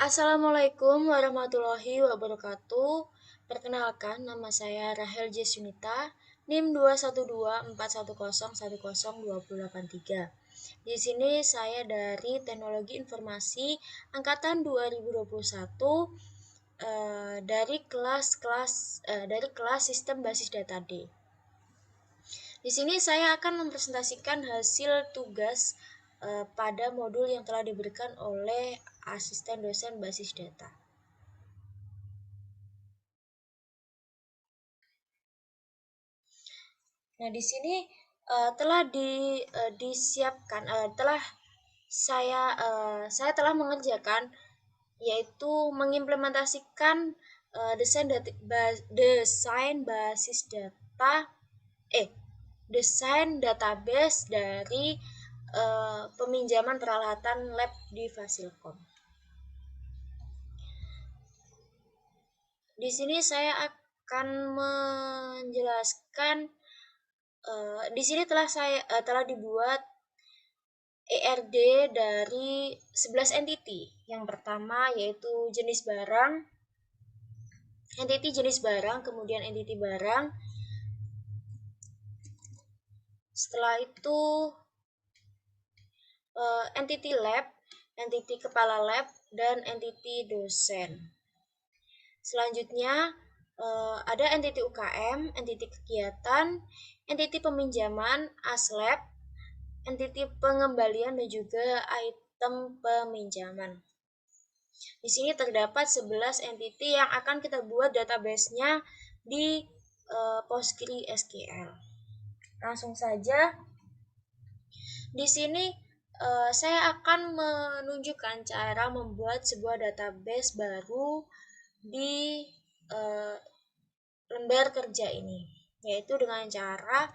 Assalamualaikum warahmatullahi wabarakatuh. Perkenalkan, nama saya Rahel Jesunita, NIM 21241010283. Di sini saya dari Teknologi Informasi angkatan 2021 dari kelas Sistem Basis Data D. Di sini saya akan mempresentasikan hasil tugas pada modul yang telah diberikan oleh asisten dosen basis data. Nah, di sini telah disiapkan saya telah mengerjakan yaitu mengimplementasikan desain basis data desain database dari peminjaman peralatan lab di Fasilkom. Di sini saya akan menjelaskan di sini telah dibuat ERD dari 11 entity. Yang pertama yaitu jenis barang, kemudian entity barang. Setelah itu entity lab, entity kepala lab, dan entity dosen. Selanjutnya ada entity UKM, entity kegiatan, entity peminjaman, ASLab, entity pengembalian, dan juga item peminjaman. Di sini terdapat 11 entity yang akan kita buat database-nya di PostgreSQL. Langsung saja, di sini saya akan menunjukkan cara membuat sebuah database baru di lembar kerja ini, yaitu dengan cara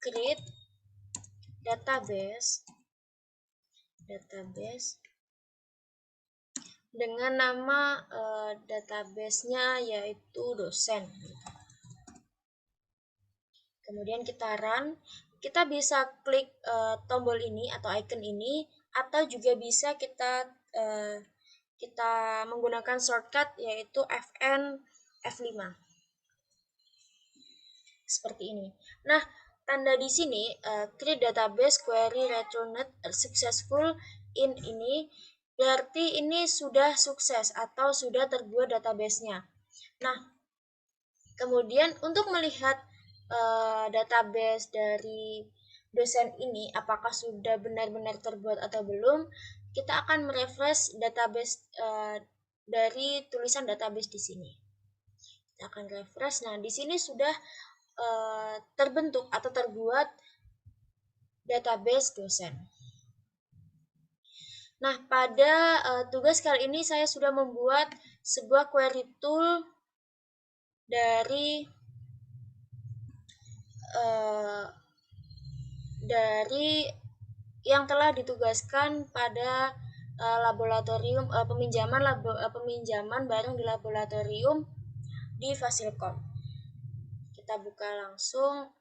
create database dengan nama database-nya yaitu dosen. Kemudian kita run, kita bisa klik tombol ini atau icon ini, atau juga bisa kita menggunakan shortcut yaitu Fn F5. Seperti ini. Nah, tanda di sini create database query returned successful in ini berarti ini sudah sukses atau sudah terbuat database-nya. Nah, kemudian untuk melihat database dari dosen ini apakah sudah benar-benar terbuat atau belum, kita akan merefresh database dari tulisan database di sini. Kita akan refresh. Nah, di sini sudah terbentuk atau terbuat database dosen. Nah, pada tugas kali ini saya sudah membuat sebuah query tool dari yang telah ditugaskan pada laboratorium peminjaman barang di laboratorium di Fasilkom. Kita buka langsung.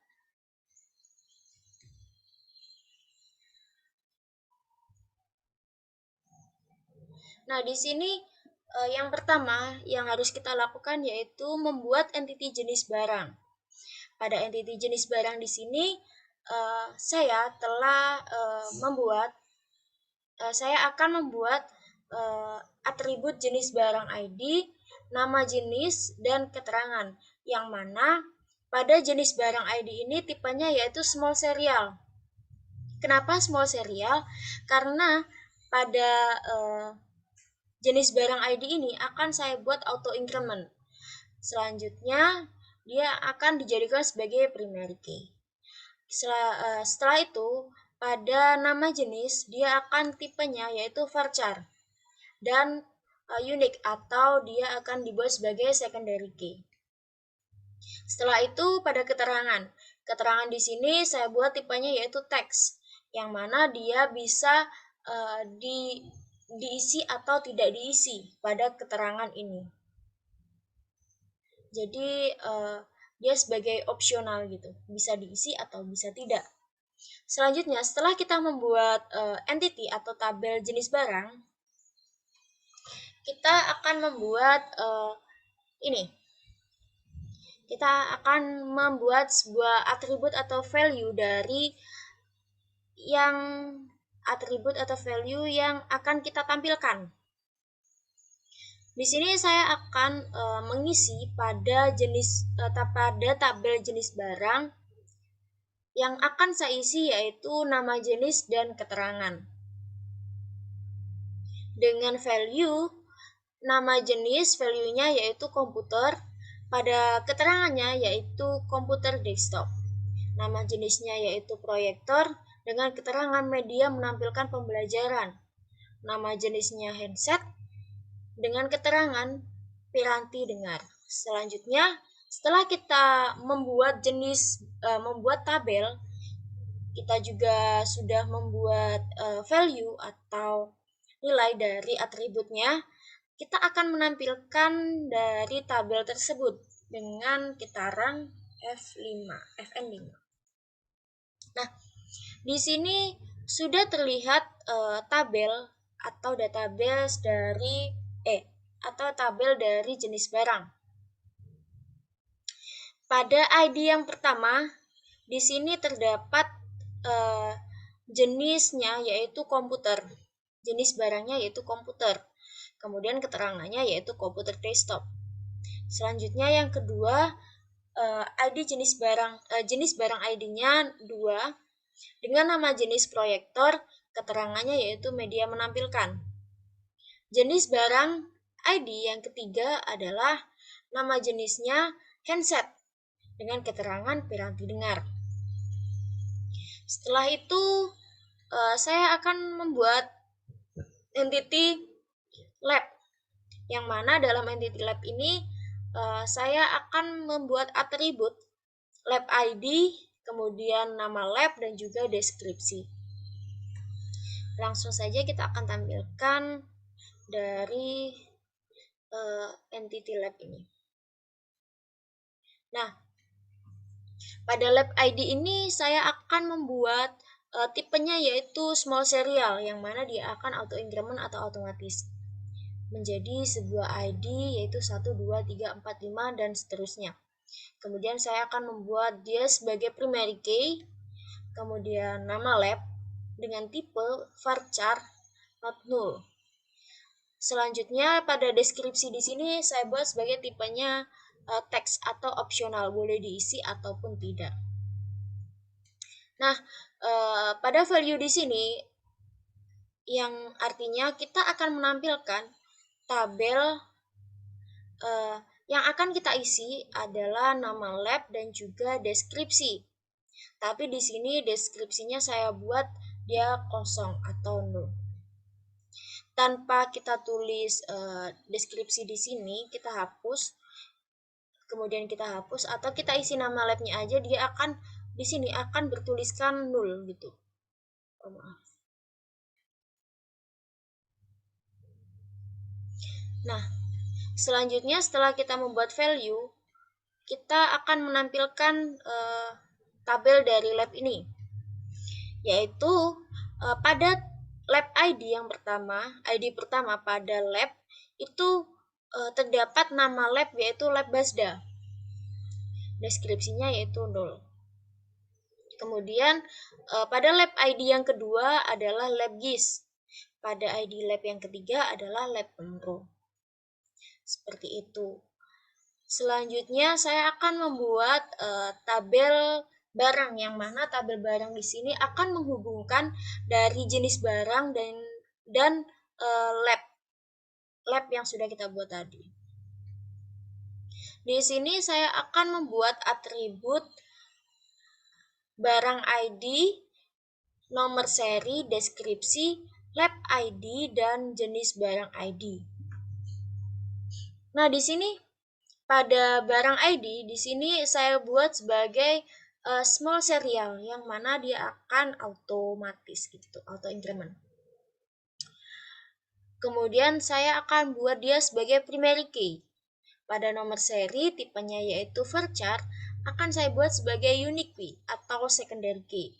Nah, di sini yang pertama yang harus kita lakukan yaitu membuat entity jenis barang. Pada entity jenis barang di sini saya akan membuat atribut jenis barang ID, nama jenis, dan keterangan, yang mana pada jenis barang ID ini tipenya yaitu small serial. Kenapa small serial? Karena pada jenis barang ID ini akan saya buat auto increment. Selanjutnya, dia akan dijadikan sebagai primary key. Setelah itu, pada nama jenis, dia akan tipenya yaitu varchar dan unique atau dia akan dibuat sebagai secondary key. Setelah itu, pada keterangan di sini saya buat tipenya yaitu text, yang mana dia bisa diisi atau tidak diisi pada keterangan ini. Jadi dia sebagai opsional gitu, bisa diisi atau bisa tidak. Selanjutnya, setelah kita membuat entity atau tabel jenis barang, kita akan membuat ini. Kita akan membuat sebuah atribut atau value dari yang atribut atau value yang akan kita tampilkan. Di sini saya akan mengisi pada pada tabel jenis barang yang akan saya isi yaitu nama jenis dan keterangan. Dengan value nama jenis, value-nya yaitu komputer, pada keterangannya yaitu komputer desktop. Nama jenisnya yaitu proyektor dengan keterangan media menampilkan pembelajaran. Nama jenisnya handset dengan keterangan piranti dengar. Selanjutnya, setelah kita membuat tabel, kita juga sudah membuat value atau nilai dari atributnya. Kita akan menampilkan dari tabel tersebut dengan kitaran Fn5. Nah, di sini sudah terlihat tabel atau database dari jenis barang. Pada ID yang pertama, di sini terdapat jenisnya yaitu komputer. Jenis barangnya yaitu komputer. Kemudian keterangannya yaitu komputer desktop. Selanjutnya yang kedua, ID jenis barang ID-nya 2 dengan nama jenis proyektor, keterangannya yaitu media menampilkan. Jenis barang ID yang ketiga adalah nama jenisnya handset dengan keterangan piranti dengar. Setelah itu saya akan membuat entity lab, yang mana dalam entity lab ini saya akan membuat atribut lab ID, kemudian nama lab dan juga deskripsi. Langsung saja kita akan tampilkan dari entity lab ini. Nah, pada lab ID ini saya akan membuat tipenya yaitu small serial, yang mana dia akan auto increment atau otomatis menjadi sebuah ID yaitu 1, 2, 3, 4, 5 dan seterusnya. Kemudian saya akan membuat dia sebagai primary key, kemudian nama lab dengan tipe varchar not null. Selanjutnya pada deskripsi di sini saya buat sebagai tipenya teks atau opsional, boleh diisi ataupun tidak. Nah, pada value di sini yang artinya kita akan menampilkan tabel yang akan kita isi adalah nama lab dan juga deskripsi. Tapi di sini deskripsinya saya buat dia kosong atau nol. Tanpa kita tulis deskripsi di sini, kita hapus. Kemudian kita hapus atau kita isi nama labnya aja, dia akan di sini akan bertuliskan nol gitu. Oh, maaf. Nah, selanjutnya setelah kita membuat value, kita akan menampilkan tabel dari lab ini, yaitu pada lab ID yang pertama, ID pertama pada lab itu terdapat nama lab yaitu lab Basda. Deskripsinya yaitu 0. Kemudian pada lab ID yang kedua adalah lab GIS. Pada ID lab yang ketiga adalah lab Penro. Seperti itu. Selanjutnya saya akan membuat tabel barang, yang mana tabel barang di sini akan menghubungkan dari jenis barang dan lab yang sudah kita buat tadi. Di sini saya akan membuat atribut barang ID, nomor seri, deskripsi, lab ID dan jenis barang ID. Nah, di sini pada barang ID di sini saya buat sebagai small serial, yang mana dia akan otomatis gitu, auto increment. Kemudian saya akan buat dia sebagai primary key. Pada nomor seri tipenya yaitu varchar akan saya buat sebagai unique key atau secondary key.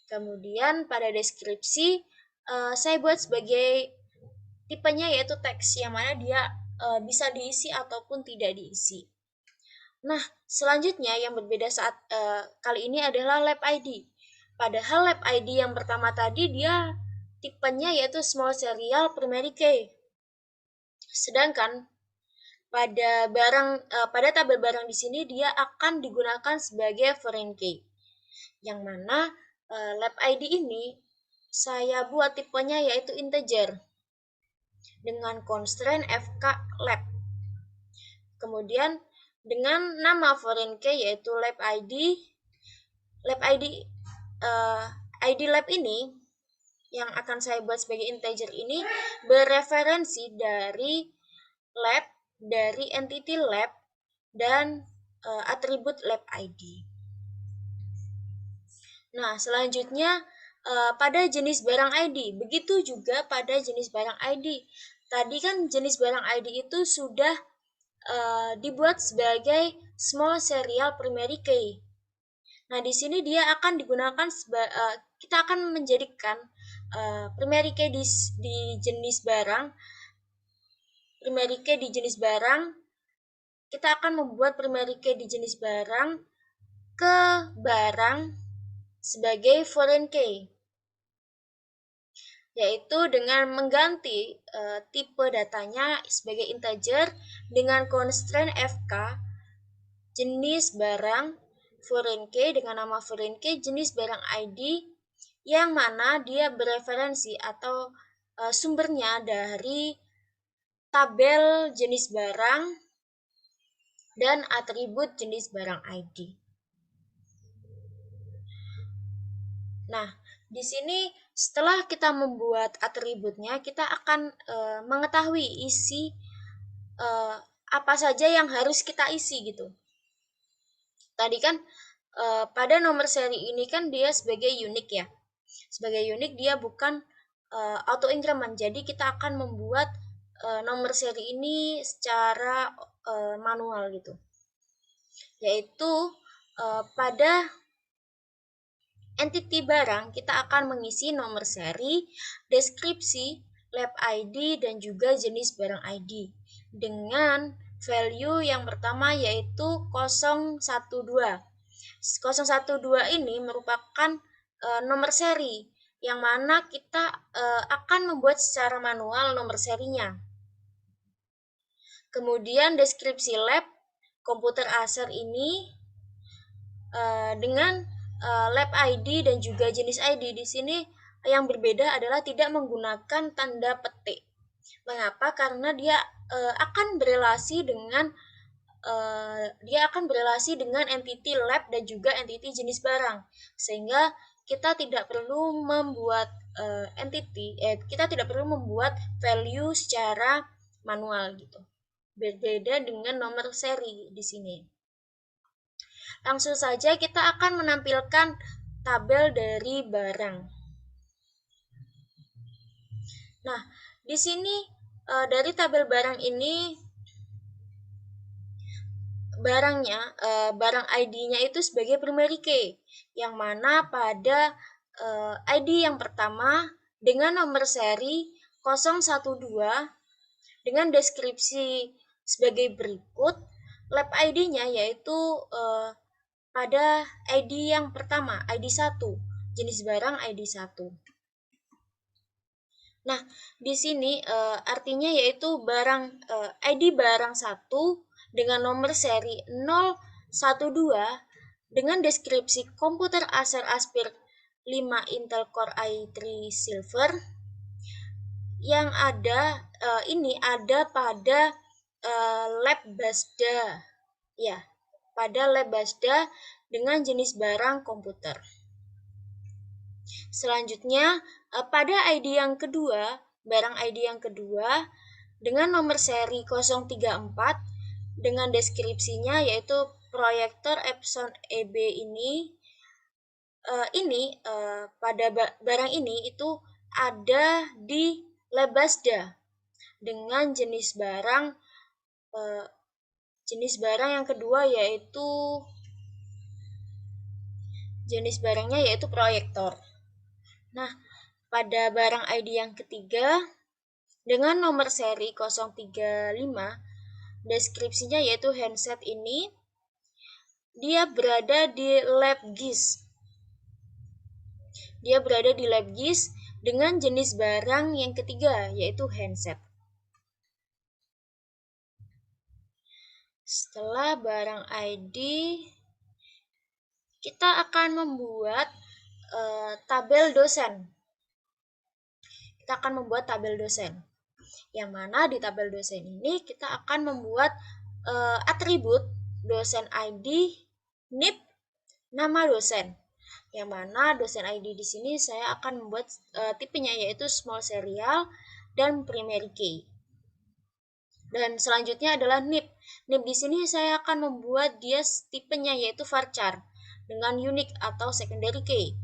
Kemudian pada deskripsi saya buat sebagai tipenya yaitu teks, yang mana dia bisa diisi ataupun tidak diisi. Nah, selanjutnya yang berbeda saat kali ini adalah Lab ID. Padahal Lab ID yang pertama tadi dia tipenya yaitu small serial primary key. Sedangkan pada tabel barang di sini dia akan digunakan sebagai foreign key. Yang mana Lab ID ini saya buat tipenya yaitu integer dengan constraint FK lab. Kemudian dengan nama foreign key yaitu lab ID. Lab ID ID lab ini yang akan saya buat sebagai integer ini bereferensi dari lab, dari entity lab dan atribut lab ID. Nah, selanjutnya pada jenis barang ID, begitu juga pada jenis barang ID. Tadi kan jenis barang ID itu sudah dibuat sebagai small serial primary key. Nah, di sini dia akan digunakan kita akan menjadikan primary key di jenis barang. Primary key di jenis barang, kita akan membuat primary key di jenis barang ke barang sebagai foreign key, yaitu dengan mengganti tipe datanya sebagai integer dengan constraint FK jenis barang foreign key dengan nama foreign key jenis barang ID, yang mana dia bereferensi atau sumbernya dari tabel jenis barang dan atribut jenis barang ID. Nah, di sini setelah kita membuat atributnya, kita akan mengetahui isi apa saja yang harus kita isi gitu. Tadi kan pada nomor seri ini kan dia sebagai unik ya. Sebagai unik dia bukan auto increment. Jadi kita akan membuat nomor seri ini secara manual gitu. Yaitu pada entity barang kita akan mengisi nomor seri, deskripsi, lab ID dan juga jenis barang ID dengan value yang pertama yaitu 012. 012 ini merupakan nomor seri yang mana kita akan membuat secara manual nomor serinya. Kemudian deskripsi lab komputer Acer ini dengan lab ID dan juga jenis ID di sini yang berbeda adalah tidak menggunakan tanda petik. Mengapa? Karena dia akan berelasi dengan entity lab dan juga entity jenis barang, sehingga kita tidak perlu membuat kita tidak perlu membuat value secara manual gitu. Berbeda dengan nomor seri di sini. Langsung saja kita akan menampilkan tabel dari barang. Nah, di sini dari tabel barang ini barang ID-nya itu sebagai primary key, yang mana pada ID yang pertama dengan nomor seri 012 dengan deskripsi sebagai berikut. Lab ID-nya yaitu pada ID yang pertama, ID 1, jenis barang ID 1. Nah, di sini artinya yaitu ID barang 1 dengan nomor seri 012 dengan deskripsi komputer Acer Aspire 5 Intel Core i3 Silver yang ada ini ada pada lab Basda. Ya, pada lab Basda dengan jenis barang komputer. Selanjutnya pada ID yang kedua, barang ID yang kedua dengan nomor seri 034 dengan deskripsinya yaitu proyektor Epson EB ini pada barang ini itu ada di lab Basda dengan jenis barang yang kedua yaitu jenis barangnya yaitu proyektor. Nah, pada barang ID yang ketiga dengan nomor seri 035. Deskripsinya yaitu handset ini dia berada di lab GIS. Dia berada di lab GIS dengan jenis barang yang ketiga yaitu handset. Setelah barang ID, kita akan membuat tabel dosen. Kita akan membuat tabel dosen. Yang mana di tabel dosen ini kita akan membuat atribut dosen ID, NIP, nama dosen. Yang mana dosen ID di sini saya akan membuat tipenya yaitu small serial dan primary key. Dan selanjutnya adalah NIP. NIP di sini saya akan membuat dia tipenya yaitu varchar dengan unique atau secondary key.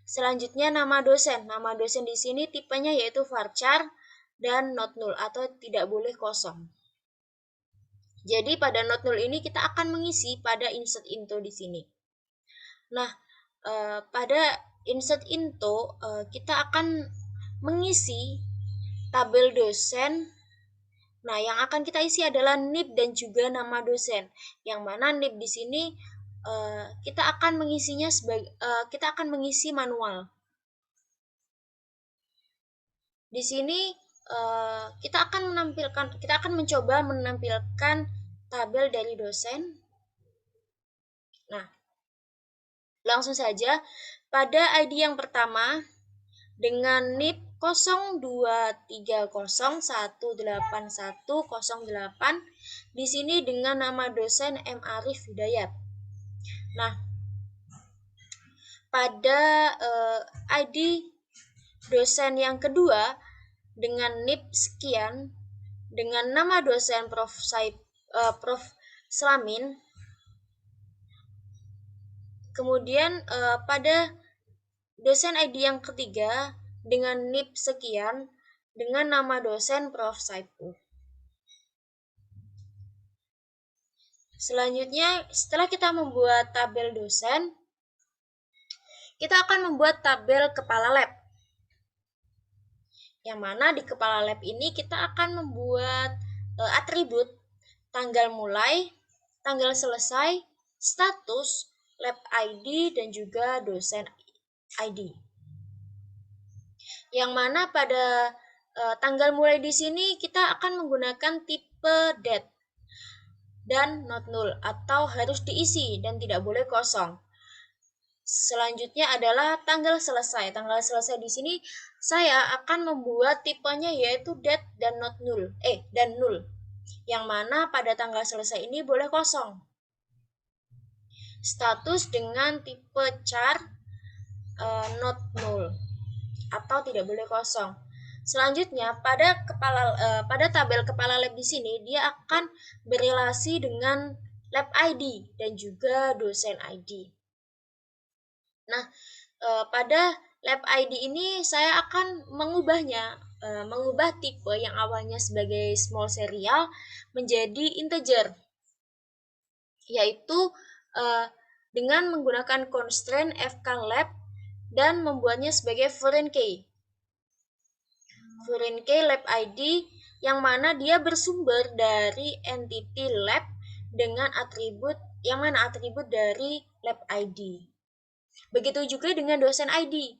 Selanjutnya nama dosen. Nama dosen di sini tipenya yaitu varchar dan not null atau tidak boleh kosong. Jadi pada not null ini kita akan mengisi pada insert into di sini. Nah, pada insert into kita akan mengisi tabel dosen. Nah, yang akan kita isi adalah NIP dan juga nama dosen. Yang mana NIP di sini kita akan mengisinya kita akan mengisi manual. Di sini kita akan mencoba menampilkan tabel dari dosen. Nah, langsung saja pada ID yang pertama dengan NIP 0230181108 di sini dengan nama dosen M. Arif Hidayat. Nah, pada ID dosen yang kedua dengan NIP sekian dengan nama dosen Prof. Slamin. Kemudian pada dosen ID yang ketiga dengan NIP sekian dengan nama dosen Prof. Saipul. Selanjutnya, setelah kita membuat tabel dosen, kita akan membuat tabel kepala lab. Yang mana di kepala lab ini kita akan membuat atribut tanggal mulai, tanggal selesai, status, lab ID, dan juga dosen ID. Yang mana pada tanggal mulai di sini kita akan menggunakan tipe date dan not null atau harus diisi dan tidak boleh kosong. Selanjutnya adalah tanggal selesai. Tanggal selesai di sini saya akan membuat tipenya yaitu date dan not null, dan null. Yang mana pada tanggal selesai ini boleh kosong. Status dengan tipe char not null atau tidak boleh kosong. Selanjutnya pada tabel kepala lab di sini dia akan berelasi dengan lab ID dan juga dosen ID. Nah, pada lab ID ini saya akan mengubah tipe yang awalnya sebagai small serial menjadi integer, yaitu dengan menggunakan constraint fklab dan membuatnya sebagai foreign key. Foreign key lab ID yang mana dia bersumber dari entity lab dengan atribut yang mana atribut dari lab ID. Begitu juga dengan dosen ID.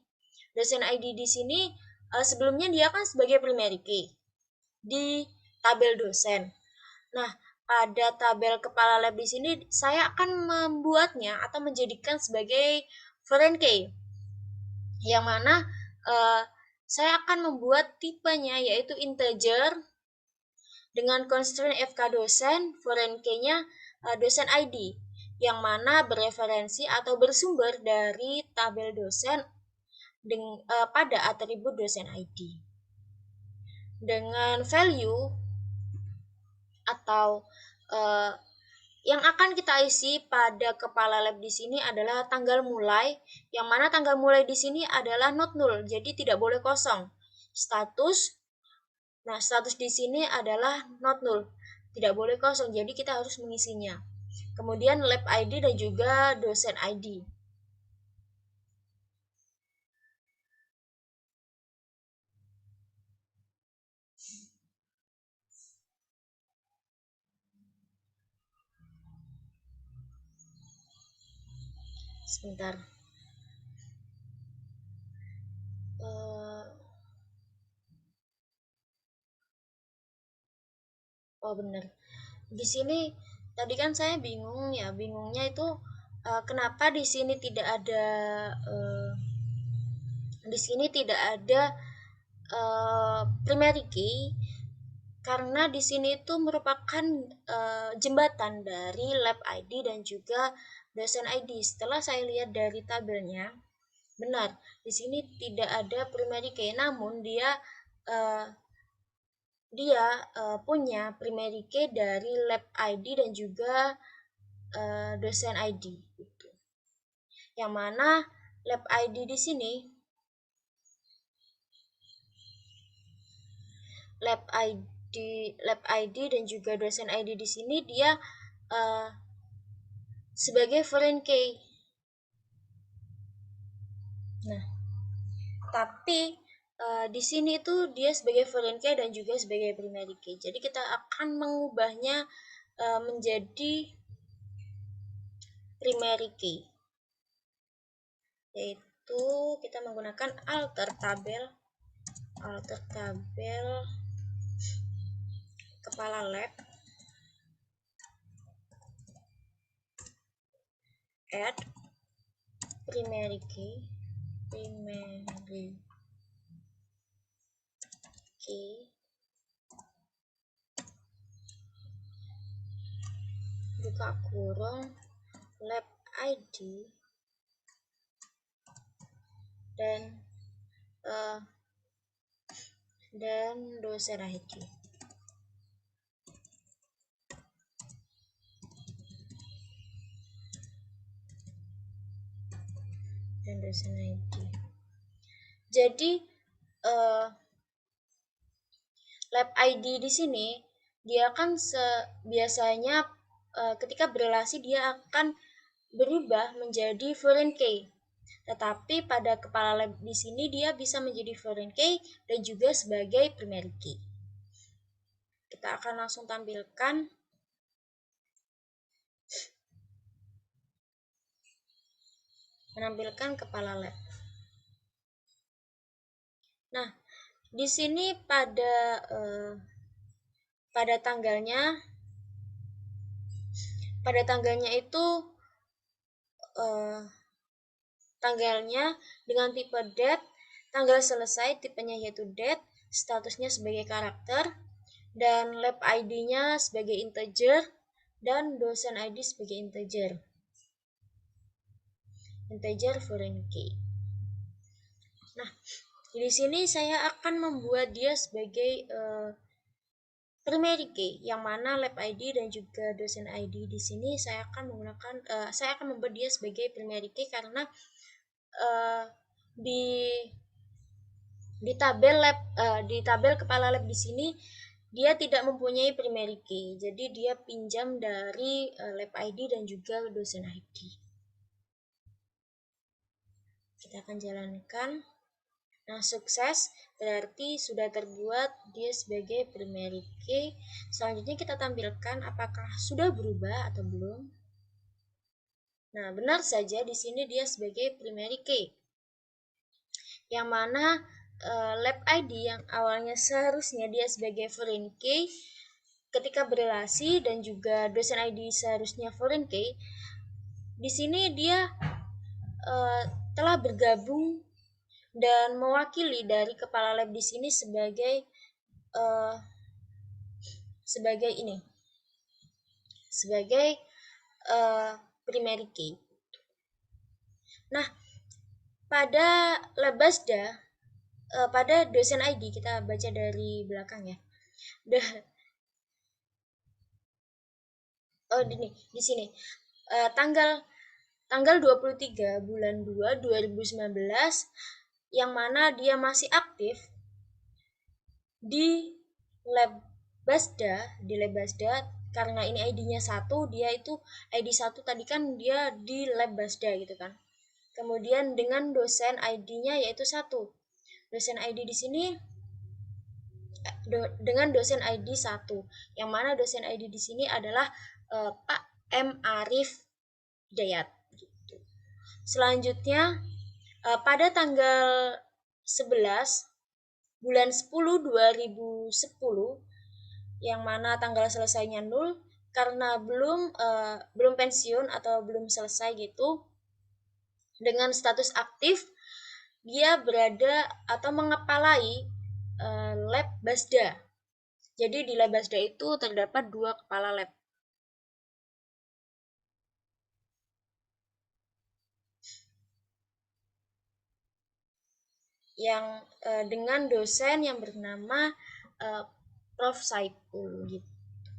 Dosen ID di sini sebelumnya dia kan sebagai primary key di tabel dosen. Nah, pada tabel kepala lab di sini saya akan membuatnya atau menjadikan sebagai foreign key. Yang mana saya akan membuat tipenya yaitu integer dengan constraint fk dosen, foreign key-nya dosen ID yang mana bereferensi atau bersumber dari tabel dosen pada atribut dosen ID. Dengan value atau yang akan kita isi pada kepala lab di sini adalah tanggal mulai, yang mana tanggal mulai di sini adalah not null, jadi tidak boleh kosong. Status, nah status di sini adalah not null, tidak boleh kosong, jadi kita harus mengisinya. Kemudian lab ID dan juga dosen ID. Sebentar. Oh benar. Di sini tadi kan saya bingung ya, bingungnya itu kenapa di sini tidak ada eh, di sini tidak ada primary key, karena di sini itu merupakan jembatan dari lab ID dan juga dosen ID. Setelah saya lihat dari tabelnya, benar, di sini tidak ada primary key, namun uh, dia punya primary key dari lab ID dan juga dosen ID gitu. Yang mana lab ID di sini, lab ID dan juga dosen ID di sini dia uh, sebagai foreign key. Nah, tapi di sini tuh dia sebagai foreign key dan juga sebagai primary key. Jadi kita akan mengubahnya menjadi primary key, yaitu kita menggunakan alter tabel kepala lab, add primary key buka kurung lab ID dan dosen ID. Jadi lab ID di sini dia kan biasanya ketika berelasi dia akan berubah menjadi foreign key. Tetapi pada kepala lab di sini dia bisa menjadi foreign key dan juga sebagai primary key. Kita akan langsung tampilkan. Menampilkan kepala lab. Nah, di sini pada tanggalnya itu tanggalnya dengan tipe date, tanggal selesai tipenya yaitu date, statusnya sebagai karakter, dan lab ID-nya sebagai integer, dan dosen ID sebagai integer foreign key. Nah, di sini saya akan membuat dia sebagai primary key, yang mana lab ID dan juga dosen ID di sini saya akan membuat dia sebagai primary key karena di di tabel kepala lab di sini dia tidak mempunyai primary key, jadi dia pinjam dari lab ID dan juga dosen ID. Kita akan jalankan. Nah, sukses, berarti sudah terbuat dia sebagai primary key. Selanjutnya kita tampilkan apakah sudah berubah atau belum. Nah, benar saja di sini dia sebagai primary key. Yang mana lab ID yang awalnya seharusnya dia sebagai foreign key, ketika berelasi dan juga dosen ID seharusnya foreign key, di sini dia telah bergabung dan mewakili dari kepala lab di sini sebagai primary key. Nah, pada Labasda, pada dosen ID kita baca dari belakang ya. Di sini tanggal 23 bulan 2 2019 yang mana dia masih aktif di Labasda karena ini ID-nya 1, dia itu ID 1 tadi kan dia di Labasda gitu kan. Kemudian dengan dosen ID-nya yaitu 1. Dosen ID di sini dengan dosen ID 1, yang mana dosen ID di sini adalah Pak M. Arif Hidayat gitu. Selanjutnya pada tanggal 11 bulan 10 2010, yang mana tanggal selesainya 0 karena belum pensiun atau belum selesai gitu, dengan status aktif dia berada atau mengepalai lab Basda. Jadi di lab Basda itu terdapat 2 kepala lab. Yang dengan dosen yang bernama Prof. Saipul gitu.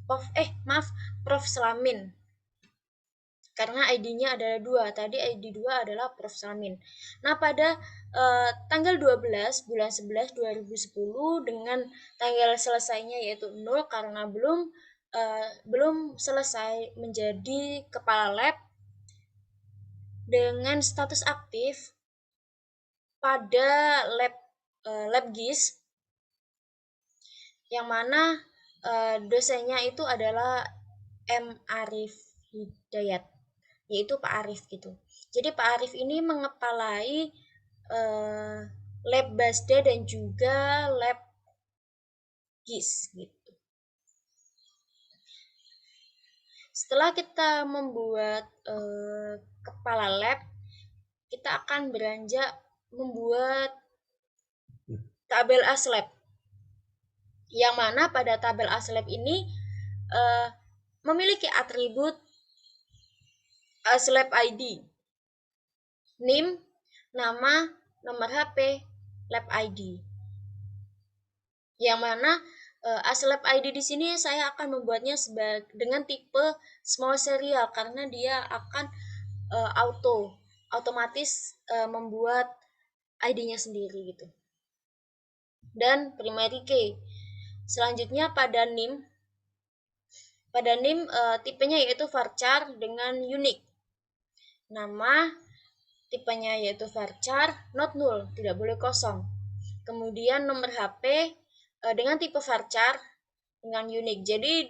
Prof. Slamin. Karena ID-nya adalah 2. Tadi ID 2 adalah Prof. Slamin. Nah, pada tanggal 12 bulan 11 2010 dengan tanggal selesainya yaitu 0 karena belum selesai menjadi kepala lab, dengan status aktif pada lab GIS, yang mana dosennya itu adalah M. Arif Hidayat, yaitu Pak Arif gitu. Jadi Pak Arif ini mengepalai lab Basda dan juga lab GIS gitu. Setelah kita membuat kepala lab, kita akan beranjak membuat tabel ASLab. Yang mana pada tabel ASLab ini memiliki atribut ASLab ID, NIM, nama, nomor HP, lab ID. Yang mana ASLab ID di sini saya akan membuatnya dengan tipe small serial karena dia akan otomatis membuat ID-nya sendiri gitu. Dan primary key. Selanjutnya pada NIM tipenya yaitu varchar dengan unique. Nama tipenya yaitu varchar, not null, tidak boleh kosong. Kemudian nomor HP dengan tipe varchar dengan unique. Jadi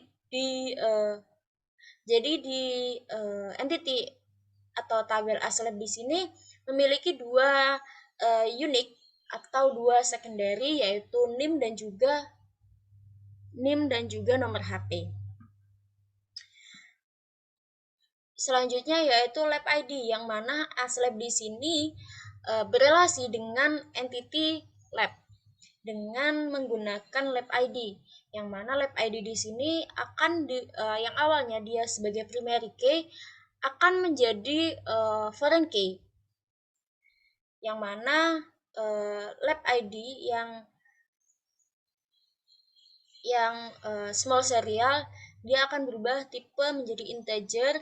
di entity atau tabel ASLab di sini memiliki 2 unique atau 2 secondary, yaitu NIM dan juga nomor HP. Selanjutnya yaitu lab ID, yang mana ASLab di sini berelasi dengan entity lab dengan menggunakan lab ID, yang mana lab ID di sini akan yang awalnya dia sebagai primary key akan menjadi foreign key, yang mana lab ID yang small serial dia akan berubah tipe menjadi integer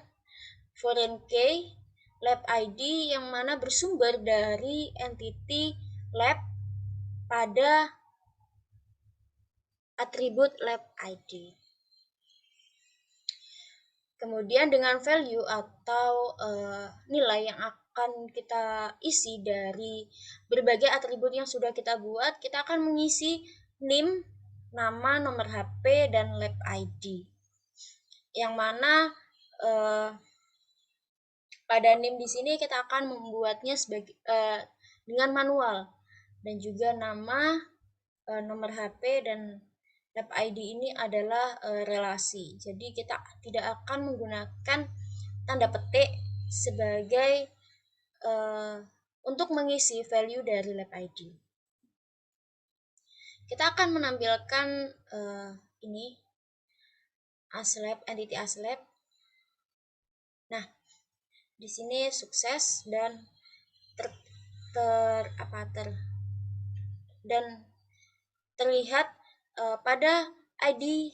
foreign key lab ID, yang mana bersumber dari entity lab pada atribut lab ID. Kemudian dengan value atau nilai yang akan kita isi dari berbagai atribut yang sudah kita buat, kita akan mengisi NIM, nama, nomor HP, dan lab ID. Yang mana pada NIM di sini kita akan membuatnya dengan manual, dan juga nama, nomor HP, dan lab ID ini adalah relasi. Jadi kita tidak akan menggunakan tanda petik sebagai untuk mengisi value dari lab ID. Kita akan menampilkan ini ASLab, entity ASLab. Nah, di sini sukses dan terlihat pada ID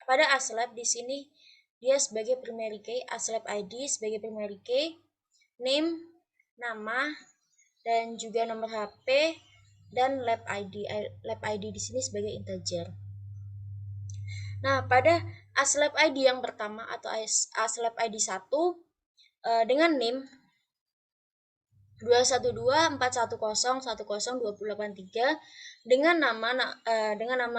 pada ASLab di sini dia sebagai primary key, ASLab ID sebagai primary key, name, nama, dan juga nomor HP, dan lab ID. Lab ID di sini sebagai integer. Nah, pada ASLab ID yang pertama atau ASLab ID 1 dengan name 21241010283 dengan nama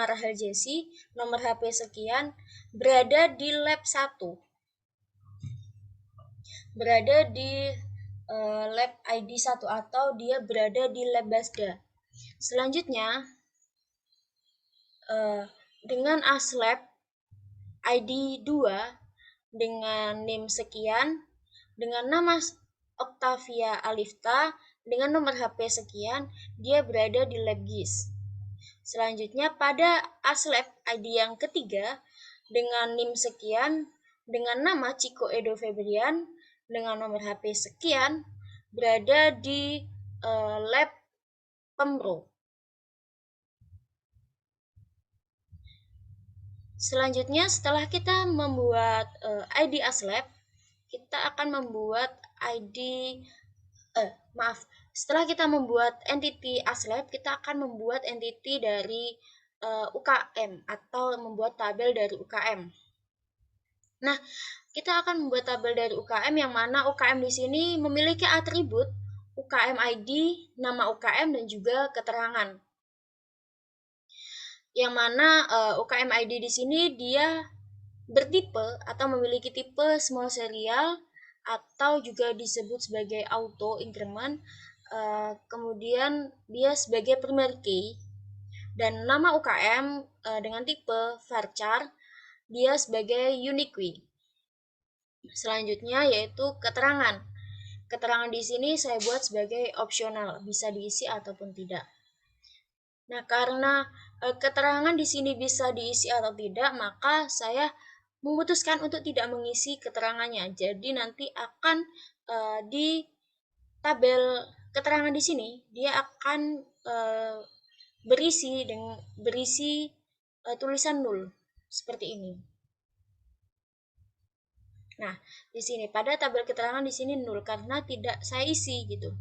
Rahel Jessi, nomor HP sekian, berada di lab 1. Berada di lab ID 1 atau dia berada di lab Basda. Selanjutnya, dengan aslab ID 2 dengan NIM sekian, dengan nama Octavia Alifta, dengan nomor HP sekian, dia berada di lab GIS. Selanjutnya pada aslab ID yang ketiga dengan NIM sekian, dengan nama Chico Edo Febrian, dengan nomor HP sekian, berada di lab Pemro. Selanjutnya setelah kita membuat ID aslab, kita akan membuat setelah kita membuat entity aslab, kita akan membuat entity dari UKM atau membuat tabel dari UKM. Nah, kita akan membuat tabel dari UKM yang mana UKM di sini memiliki atribut UKM ID, nama UKM dan juga keterangan. Yang mana UKM ID di sini dia bertipe atau memiliki tipe small serial atau juga disebut sebagai auto increment. Kemudian dia sebagai primary key dan nama UKM dengan tipe varchar dia sebagai unique key. Selanjutnya yaitu keterangan. Keterangan di sini saya buat sebagai opsional, bisa diisi ataupun tidak. Nah, karena keterangan di sini bisa diisi atau tidak, maka saya memutuskan untuk tidak mengisi keterangannya. Jadi nanti akan di tabel keterangan di sini dia akan berisi tulisan nul seperti ini. Nah, di sini pada tabel keterangan di sini nul karena tidak saya isi gitu.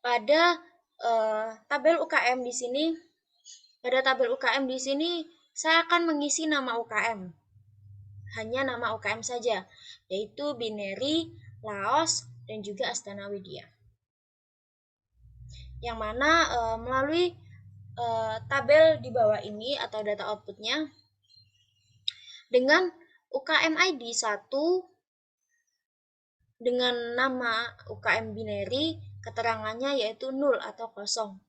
Pada tabel UKM di sini, saya akan mengisi nama UKM. Hanya nama UKM saja, yaitu Binary, Laos, dan juga Astana Widya. Yang mana melalui tabel di bawah ini atau data outputnya dengan UKM ID 1 dengan nama UKM binary, keterangannya yaitu 0 atau kosong.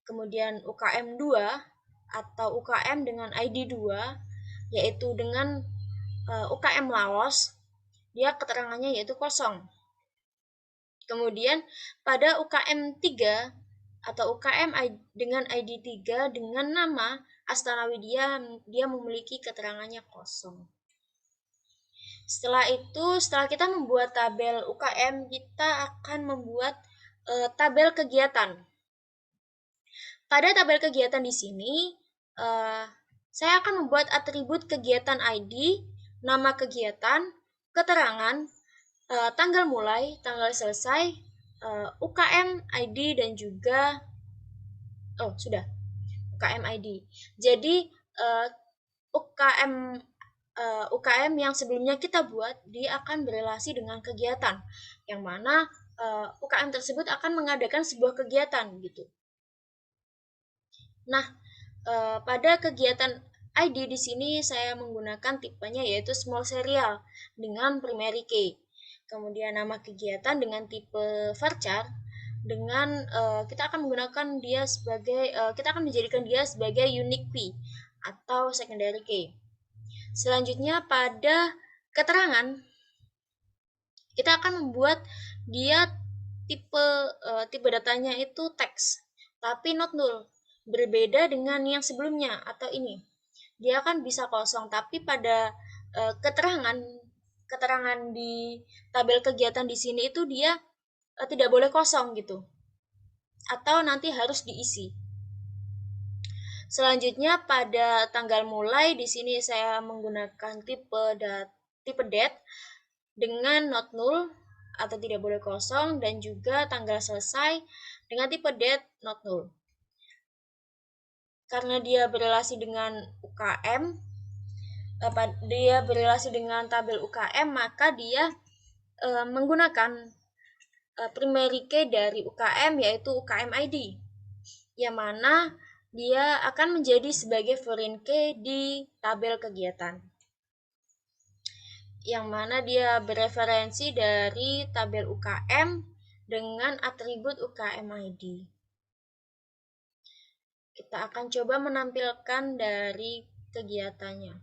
Kemudian UKM 2 atau UKM dengan ID 2 yaitu dengan UKM Laos, dia keterangannya yaitu kosong. Kemudian pada UKM 3 atau UKM dengan ID 3 dengan nama Astana Widya, dia memiliki keterangannya kosong. Setelah itu, setelah kita membuat tabel UKM, kita akan membuat tabel kegiatan. Pada tabel kegiatan di sini, saya akan membuat atribut kegiatan ID, nama kegiatan, keterangan, tanggal mulai, tanggal selesai, UKM ID dan juga UKM ID. Jadi UKM yang sebelumnya kita buat dia akan berelasi dengan kegiatan yang mana UKM tersebut akan mengadakan sebuah kegiatan gitu. Nah, pada kegiatan ID di sini saya menggunakan tipenya yaitu small serial dengan primary key. Kemudian nama kegiatan dengan tipe varchar dengan kita akan menggunakan dia sebagai kita akan menjadikan dia sebagai unique key atau secondary key. Selanjutnya pada keterangan kita akan membuat dia tipe datanya itu teks tapi not null. Berbeda dengan yang sebelumnya atau ini. Dia kan bisa kosong tapi pada keterangan di tabel kegiatan di sini itu dia tidak boleh kosong gitu. Atau nanti harus diisi. Selanjutnya pada tanggal mulai di sini saya menggunakan tipe date dengan not null atau tidak boleh kosong dan juga tanggal selesai dengan tipe date not null. Karena dia berelasi dengan UKM, dia berelasi dengan tabel UKM, maka dia menggunakan primary key dari UKM yaitu UKM ID, yang mana dia akan menjadi sebagai foreign key di tabel kegiatan. yang mana dia bereferensi dari tabel UKM dengan atribut UKM ID. Kita akan coba menampilkan dari kegiatannya.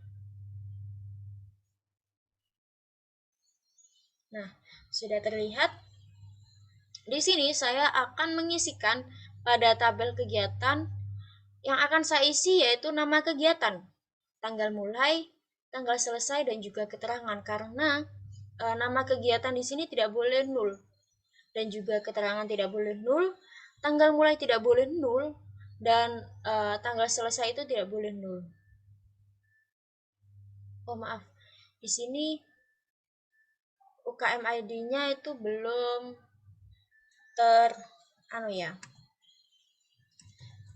Nah, sudah terlihat. Di sini saya akan mengisikan pada tabel kegiatan yang akan saya isi yaitu nama kegiatan, tanggal mulai, tanggal selesai, dan juga keterangan. Karena nama kegiatan di sini tidak boleh nol dan juga keterangan tidak boleh nol, tanggal mulai tidak boleh nol, dan tanggal selesai itu tidak boleh nol. Oh maaf, di sini UKM ID-nya itu belum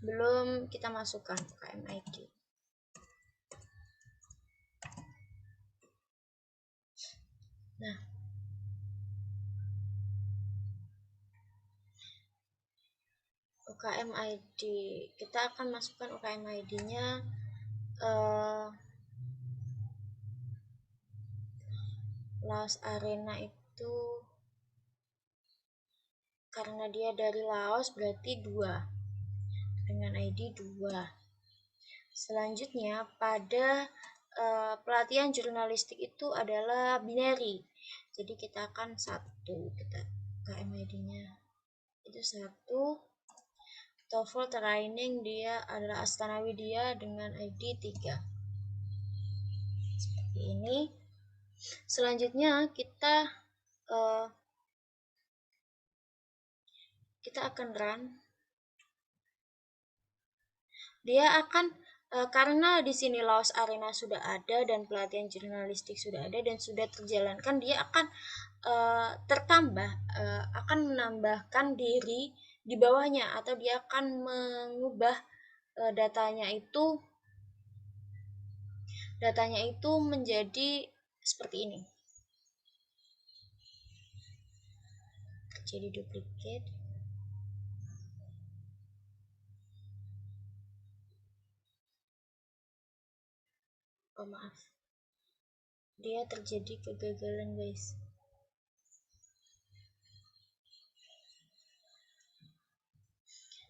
belum kita masukkan UKM ID. Nah, UKM ID kita akan masukkan UKM ID-nya Laos Arena itu karena dia dari Laos berarti 2 dengan ID 2. Selanjutnya pada pelatihan jurnalistik itu adalah binary. Jadi kita akan 1, kita UKM ID-nya itu 1. TOEFL training dia adalah Astana Widya dengan ID 3. Seperti ini. Selanjutnya kita akan run. Dia akan karena di sini Laos Arena sudah ada dan pelatihan jurnalistik sudah ada dan sudah terjalankan, dia akan tertambah, akan menambahkan diri di bawahnya atau dia akan mengubah datanya itu menjadi seperti ini. Jadi duplicate. Oh maaf, dia terjadi kegagalan guys.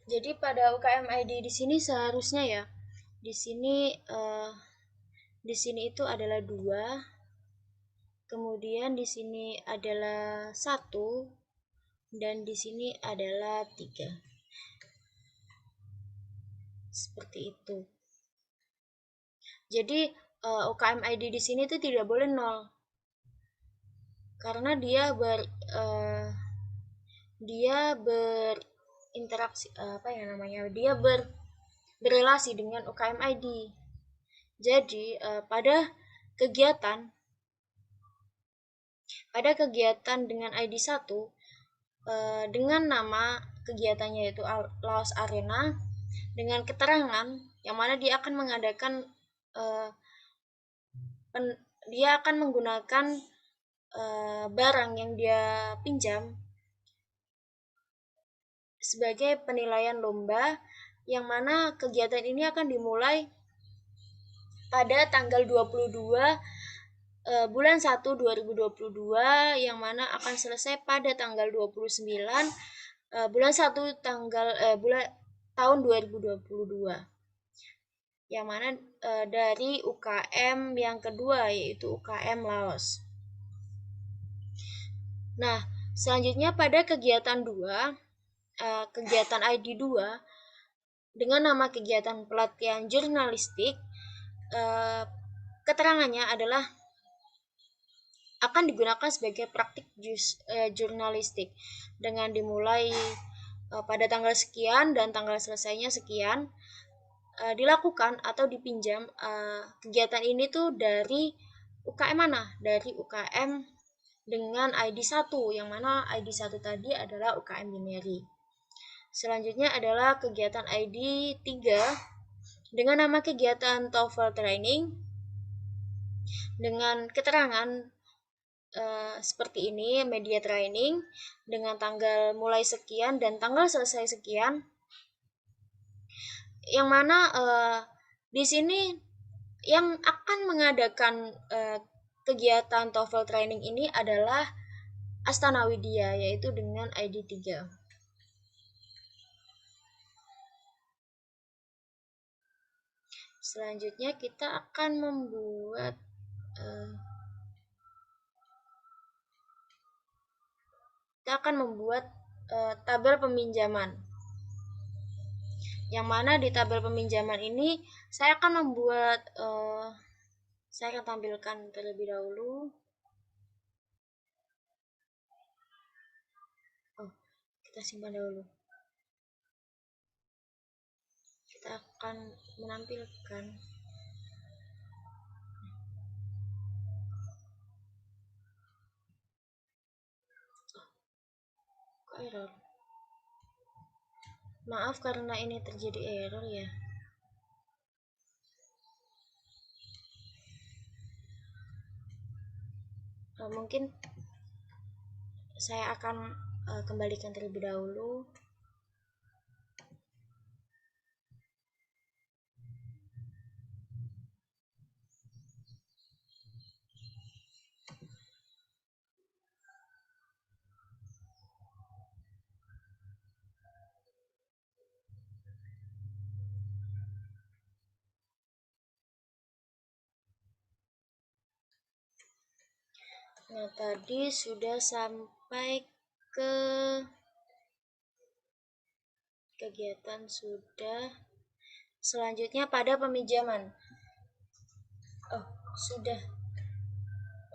Jadi pada UKM ID di sini seharusnya ya, di sini itu adalah 2, kemudian di sini adalah 1, dan di sini adalah 3. Seperti itu. Jadi UKM ID di sini itu tidak boleh 0. Karena dia berinteraksi dia berrelasi dengan UKM ID. Jadi pada kegiatan dengan ID 1 dengan nama kegiatannya yaitu Laos Arena dengan keterangan yang mana dia akan mengadakan dia akan menggunakan barang yang dia pinjam sebagai penilaian lomba, yang mana kegiatan ini akan dimulai pada tanggal 22 bulan 1 2022 yang mana akan selesai pada tanggal 29 bulan 1 tahun 2022. Yang mana dari UKM yang kedua yaitu UKM Laos. Nah, selanjutnya pada kegiatan 2, kegiatan ID 2 dengan nama kegiatan pelatihan jurnalistik, keterangannya adalah akan digunakan sebagai praktik jurnalistik dengan dimulai pada tanggal sekian dan tanggal selesainya sekian. Dilakukan atau dipinjam kegiatan ini tuh dari UKM mana? Dari UKM dengan ID 1, yang mana ID 1 tadi adalah UKM binary. Selanjutnya adalah kegiatan ID 3 dengan nama kegiatan TOEFL training dengan keterangan seperti ini, media training dengan tanggal mulai sekian dan tanggal selesai sekian, yang mana di sini yang akan mengadakan kegiatan TOEFL training ini adalah Astana Widya, yaitu dengan ID 3. Selanjutnya kita akan membuat tabel peminjaman. Yang mana di tabel peminjaman ini saya akan membuat saya akan tampilkan terlebih dahulu. Kita simpan dahulu. Kita akan menampilkan kok error. Maaf karena ini terjadi error ya. Mungkin saya akan kembalikan terlebih dahulu. Nah, tadi sudah sampai ke kegiatan sudah. Selanjutnya pada peminjaman. Oh, sudah.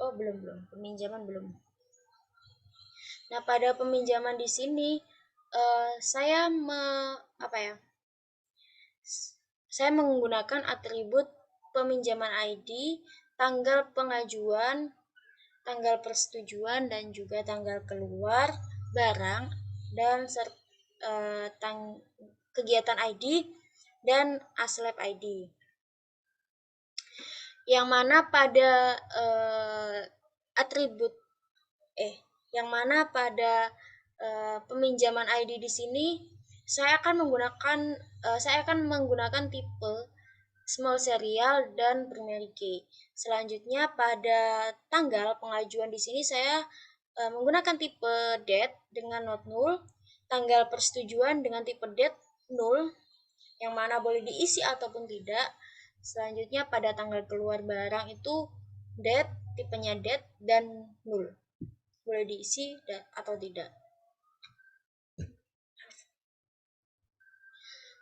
Oh, belum. Peminjaman belum. Nah, pada peminjaman di sini saya saya menggunakan atribut peminjaman ID, tanggal pengajuan, tanggal persetujuan, dan juga tanggal keluar barang, dan kegiatan ID dan aslep ID. Yang mana pada peminjaman ID di sini saya akan menggunakan tipe small serial dan primary key. Selanjutnya pada tanggal pengajuan di sini saya menggunakan tipe date dengan not null, tanggal persetujuan dengan tipe date null, yang mana boleh diisi ataupun tidak. Selanjutnya pada tanggal keluar barang itu date, tipenya date dan null, boleh diisi atau tidak.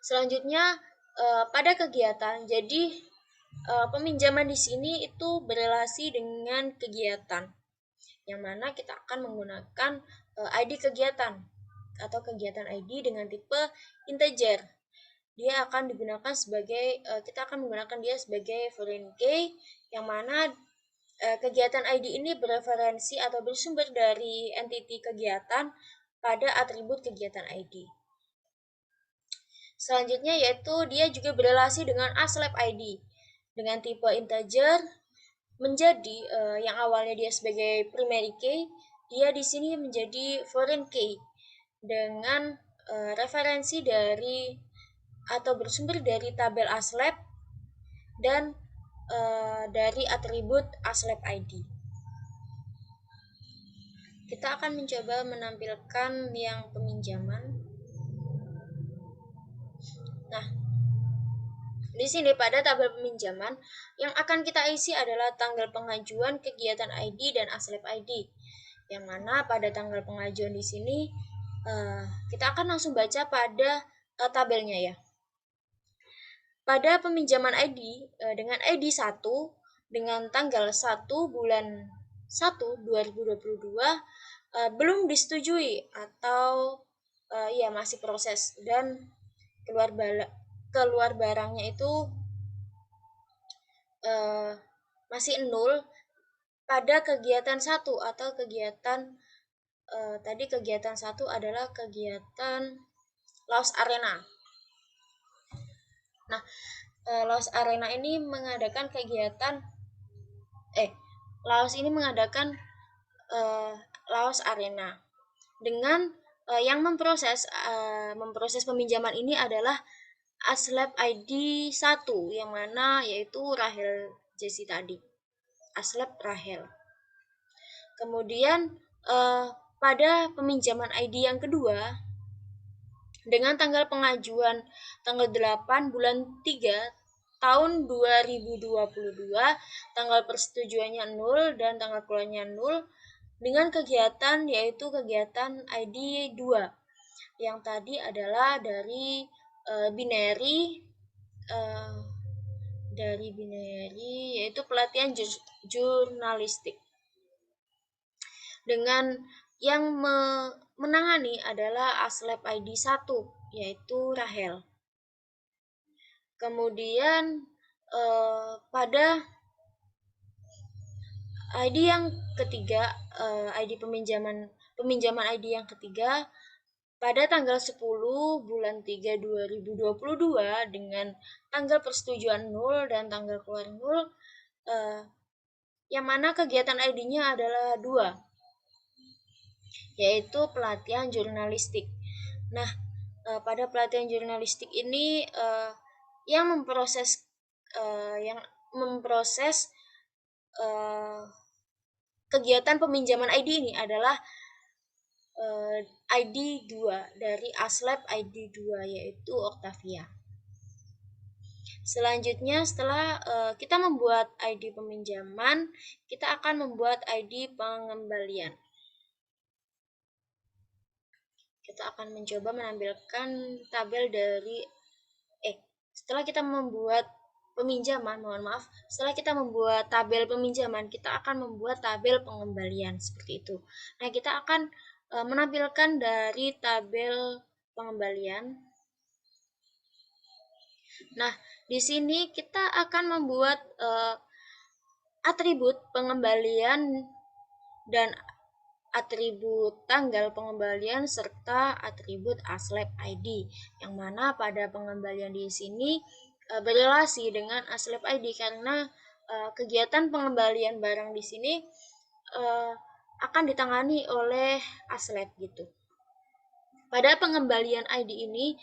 Selanjutnya pada kegiatan, jadi peminjaman di sini itu berelasi dengan kegiatan, yang mana kita akan menggunakan ID kegiatan atau kegiatan ID dengan tipe integer. Dia akan digunakan sebagai kita akan menggunakan dia sebagai foreign key, yang mana kegiatan ID ini bereferensi atau bersumber dari entity kegiatan pada atribut kegiatan ID. Selanjutnya yaitu dia juga berelasi dengan aslep ID dengan tipe integer menjadi yang awalnya dia sebagai primary key, dia di sini menjadi foreign key dengan referensi dari atau bersumber dari tabel aslep dan dari atribut aslep ID. Kita akan mencoba menampilkan yang peminjaman. Nah, di sini pada tabel peminjaman yang akan kita isi adalah tanggal pengajuan, kegiatan ID dan aslep ID. Yang mana pada tanggal pengajuan di sini kita akan langsung baca pada tabelnya ya. Pada peminjaman ID dengan ID 1 dengan tanggal 1 bulan 1 2022 belum disetujui atau ya masih proses, dan keluar barangnya itu masih nol pada kegiatan 1 atau kegiatan tadi kegiatan 1 adalah kegiatan Laos Arena. Nah, Laos Arena ini mengadakan kegiatan Laos ini mengadakan Laos Arena dengan yang memproses peminjaman ini adalah aslep ID 1, yang mana yaitu Rahel Jesse tadi. aslep Rahel. Kemudian pada peminjaman ID yang kedua, dengan tanggal pengajuan tanggal 8 bulan 3 tahun 2022, tanggal persetujuannya 0 dan tanggal keluarnya 0, dengan kegiatan yaitu kegiatan ID 2 yang tadi adalah dari binary yaitu pelatihan jurnalistik. Dengan yang menangani adalah aslep ID 1 yaitu Rahel. Kemudian pada ID yang ketiga, ID peminjaman ID yang ketiga pada tanggal 10 bulan 3 2022 dengan tanggal persetujuan 0 dan tanggal keluar 0, yang mana kegiatan ID-nya adalah 2, yaitu pelatihan jurnalistik. Nah, pada pelatihan jurnalistik ini yang memproses kegiatan peminjaman ID ini adalah ID 2 dari aslep ID 2 yaitu Octavia. Selanjutnya setelah kita membuat ID peminjaman, kita akan membuat ID pengembalian. Kita akan mencoba menampilkan tabel dari setelah kita membuat peminjaman, setelah kita membuat tabel peminjaman, kita akan membuat tabel pengembalian seperti itu. Nah, kita akan menampilkan dari tabel pengembalian. Nah, di sini kita akan membuat atribut pengembalian dan atribut tanggal pengembalian serta atribut aslep ID, yang mana pada pengembalian di sini berrelasi dengan aslep ID karena kegiatan pengembalian barang di sini akan ditangani oleh aslep gitu. Pada pengembalian ID ini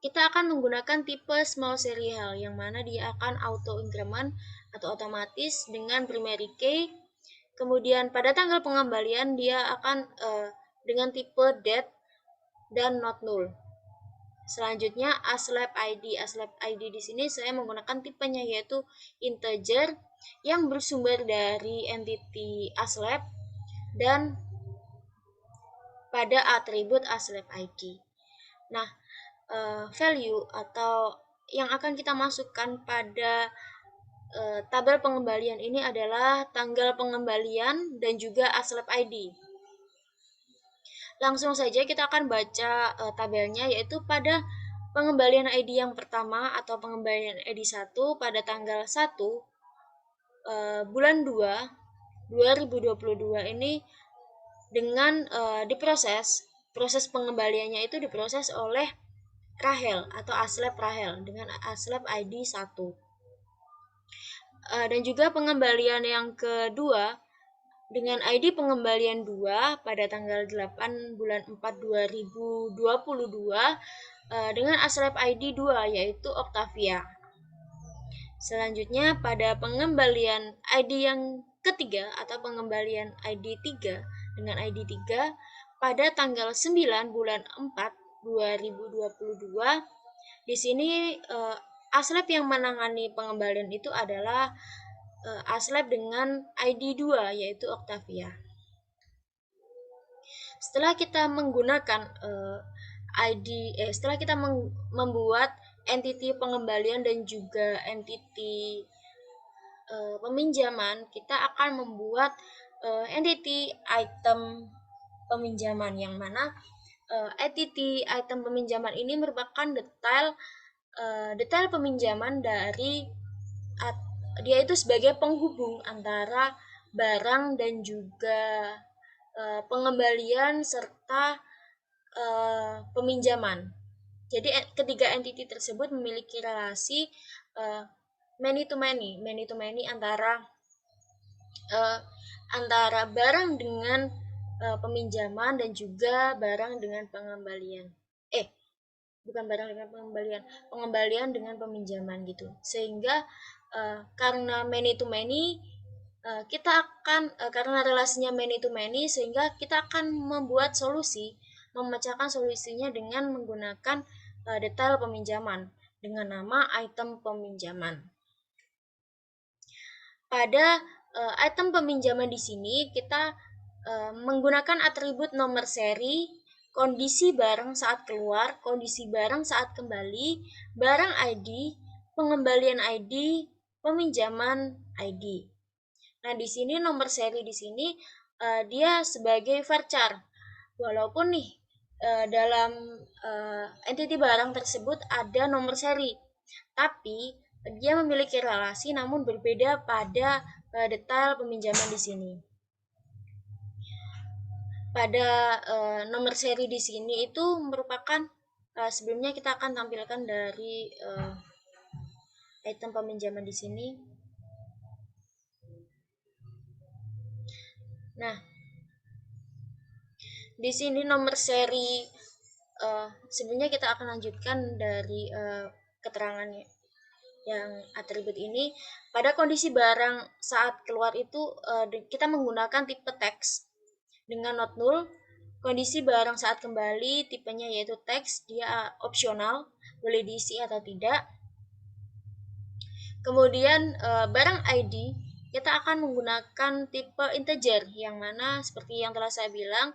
kita akan menggunakan tipe small serial yang mana dia akan auto increment atau otomatis dengan primary key. Kemudian pada tanggal pengembalian dia akan dengan tipe date dan not null. Selanjutnya aslep ID. Aslep ID di sini saya menggunakan tipenya yaitu integer yang bersumber dari entity aslep dan pada atribut aslep ID. Nah, value atau yang akan kita masukkan pada tabel pengembalian ini adalah tanggal pengembalian dan juga aslep ID. Langsung saja kita akan baca tabelnya, yaitu pada pengembalian ID yang pertama atau pengembalian ID 1 pada tanggal 1 bulan 2 2022 ini dengan proses pengembaliannya itu diproses oleh Rahel atau aslep Rahel dengan aslep ID 1. Dan juga pengembalian yang kedua dengan ID pengembalian 2 pada tanggal 8 bulan 4 2022 dengan aslep ID 2 yaitu Octavia. Selanjutnya pada pengembalian ID yang ketiga atau pengembalian ID 3 dengan ID 3 pada tanggal 9 bulan 4 2022. Di sini aslep yang menangani pengembalian itu adalah aslep dengan ID 2 yaitu Octavia. Setelah kita menggunakan setelah kita membuat entity pengembalian dan juga entity peminjaman, kita akan membuat entity item peminjaman yang mana entity item peminjaman ini merupakan detail peminjaman dari dia itu sebagai penghubung antara barang dan juga pengembalian serta peminjaman. Jadi ketiga entity tersebut memiliki relasi many to many antara barang dengan peminjaman dan juga barang dengan pengembalian. Bukan barang dengan pengembalian dengan peminjaman gitu. Sehingga karena many to many kita akan karena relasinya many to many, sehingga kita akan membuat solusi, memecahkan solusinya dengan menggunakan detail peminjaman dengan nama item peminjaman. Pada item peminjaman di sini kita menggunakan atribut nomor seri, kondisi barang saat keluar, kondisi barang saat kembali, barang ID, pengembalian ID, peminjaman ID. Nah, di sini nomor seri di sini dia sebagai varchar. Walaupun nih dalam entity barang tersebut ada nomor seri, tapi dia memiliki relasi namun berbeda pada detail peminjaman di sini. Pada nomor seri di sini itu merupakan sebelumnya kita akan tampilkan dari item peminjaman di sini. Nah, di sini nomor seri sebelumnya kita akan lanjutkan dari keterangannya yang atribut ini. Pada kondisi barang saat keluar itu kita menggunakan tipe teks dengan not null. Kondisi barang saat kembali tipenya yaitu teks, dia opsional, boleh diisi atau tidak. Kemudian barang ID kita akan menggunakan tipe integer, yang mana seperti yang telah saya bilang,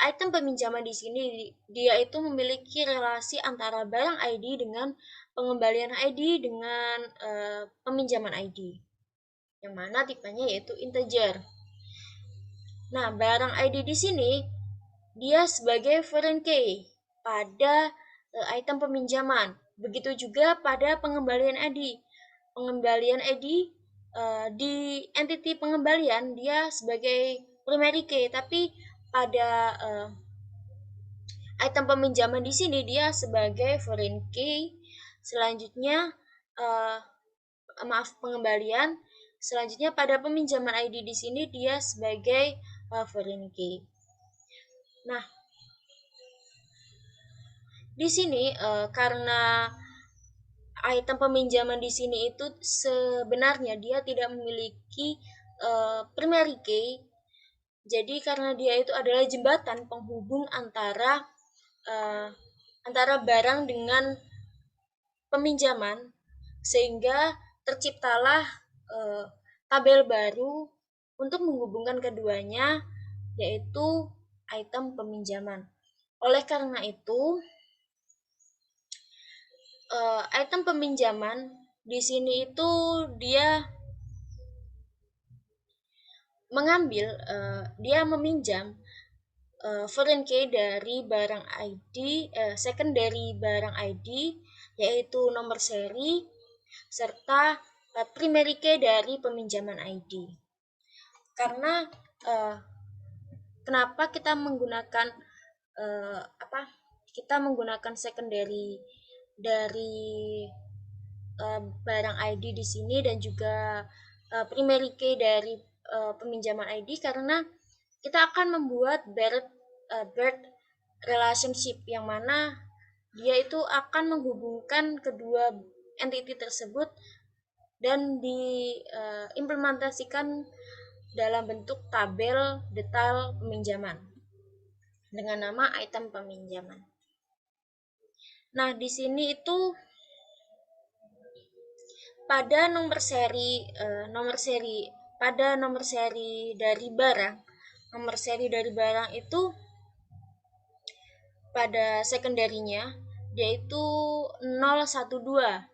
item peminjaman di sini dia itu memiliki relasi antara barang ID dengan pengembalian ID dengan peminjaman ID, yang mana tipenya yaitu integer. Nah, barang ID di sini dia sebagai foreign key pada item peminjaman. Begitu juga pada pengembalian ID. Pengembalian ID di entity pengembalian dia sebagai primary key, tapi pada item peminjaman di sini dia sebagai foreign key. Selanjutnya pengembalian. Selanjutnya pada peminjaman ID di sini dia sebagai foreign key. Nah, di sini karena item peminjaman di sini itu sebenarnya dia tidak memiliki primary key. Jadi karena dia itu adalah jembatan penghubung antara barang dengan peminjaman, sehingga terciptalah tabel baru untuk menghubungkan keduanya, yaitu item peminjaman. Oleh karena itu, item peminjaman di sini itu dia meminjam foreign key dari barang ID, secondary barang ID, yaitu nomor seri, serta primary key dari peminjaman ID. Karena kenapa kita menggunakan secondary dari barang ID di sini dan juga primary key dari peminjaman ID, karena kita akan membuat bird relationship, yang mana dia itu akan menghubungkan kedua entity tersebut dan diimplementasikan dalam bentuk tabel detail peminjaman dengan nama item peminjaman. Nah, di sini itu pada nomor seri dari barang itu pada secondary-nya yaitu 012.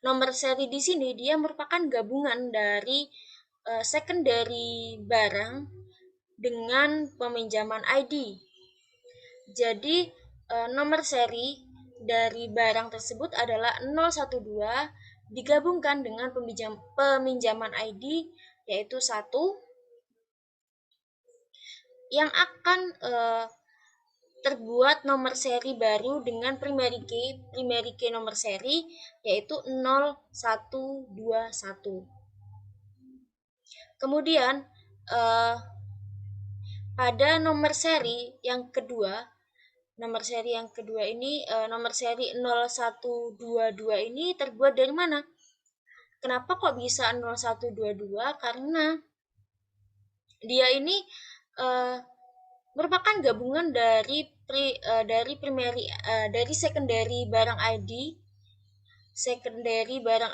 Nomor seri di sini dia merupakan gabungan dari secondary barang dengan peminjaman ID. Jadi nomor seri dari barang tersebut adalah 012 digabungkan dengan peminjaman ID yaitu 1, yang akan terbuat nomor seri baru dengan primary key nomor seri yaitu 0121. Kemudian pada nomor seri yang kedua ini nomor seri 0122 ini terbuat dari mana? Kenapa kok bisa 0122? Karena dia ini uh, merupakan gabungan dari secondary barang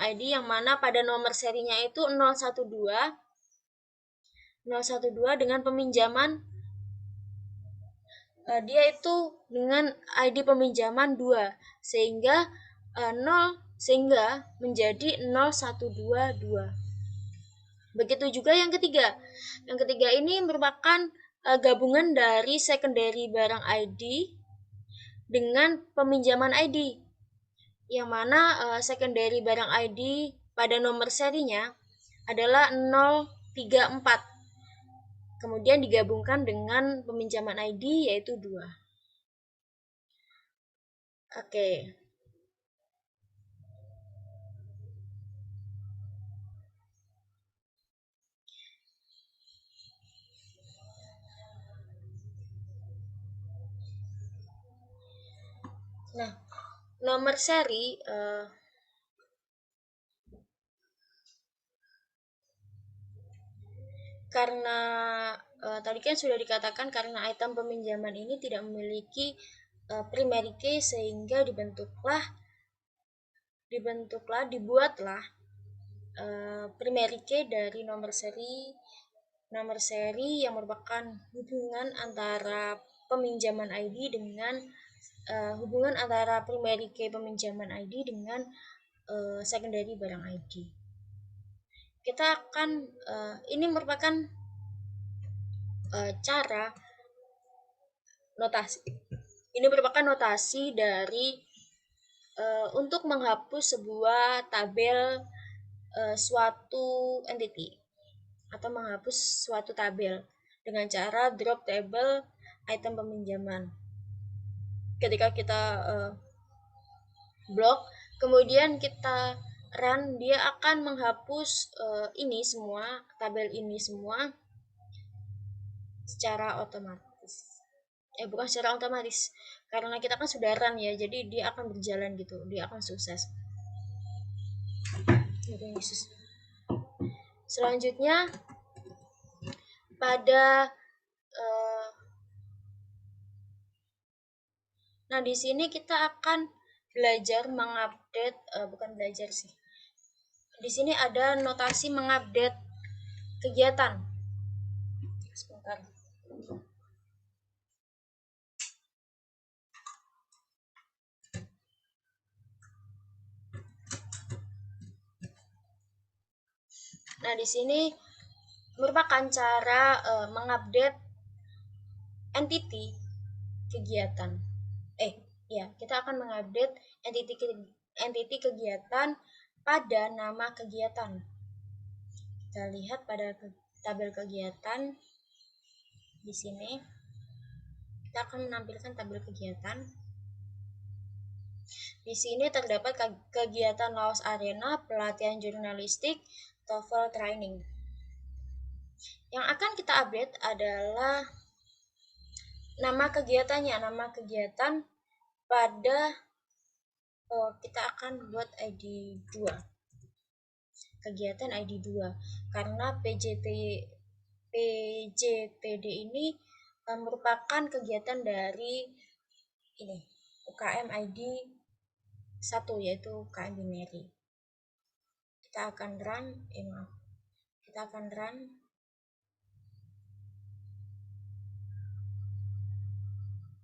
ID, yang mana pada nomor serinya itu 012 dengan peminjaman dia itu dengan ID peminjaman 2 sehingga 0 sehingga menjadi 0122. Begitu juga yang ketiga. Yang ketiga ini merupakan gabungan dari secondary barang ID dengan peminjaman ID. Yang mana secondary barang ID pada nomor serinya adalah 034. Kemudian digabungkan dengan peminjaman ID yaitu 2. Oke. Nah, nomor seri karena tadi kan sudah dikatakan karena item peminjaman ini tidak memiliki primary key sehingga dibuatlah primary key dari nomor seri yang merupakan hubungan antara peminjaman ID dengan hubungan antara primary key peminjaman ID dengan secondary barang ID. Kita akan ini merupakan cara notasi. Ini merupakan notasi dari untuk menghapus sebuah tabel suatu entity atau menghapus suatu tabel dengan cara drop table item peminjaman. Ketika kita blok, kemudian kita run, dia akan menghapus ini semua, tabel ini semua secara otomatis. Bukan secara otomatis, karena kita kan sudah run ya, jadi dia akan berjalan gitu, dia akan sukses. Selanjutnya pada nah di sini kita akan belajar mengupdate bukan belajar sih. Di sini ada notasi mengupdate kegiatan. Sebentar. Nah, di sini merupakan cara mengupdate entity kegiatan. Kita akan mengupdate entity kegiatan pada nama kegiatan. Kita lihat pada tabel kegiatan di sini. Kita akan menampilkan tabel kegiatan. Di sini terdapat kegiatan Laos Arena, pelatihan jurnalistik, TOEFL training. Yang akan kita update adalah nama kegiatannya. Nama kegiatan pada kita akan buat ID 2. Kegiatan ID 2 karena PJPD ini merupakan kegiatan dari ini UKM ID 1 yaitu UKM binary. Kita akan run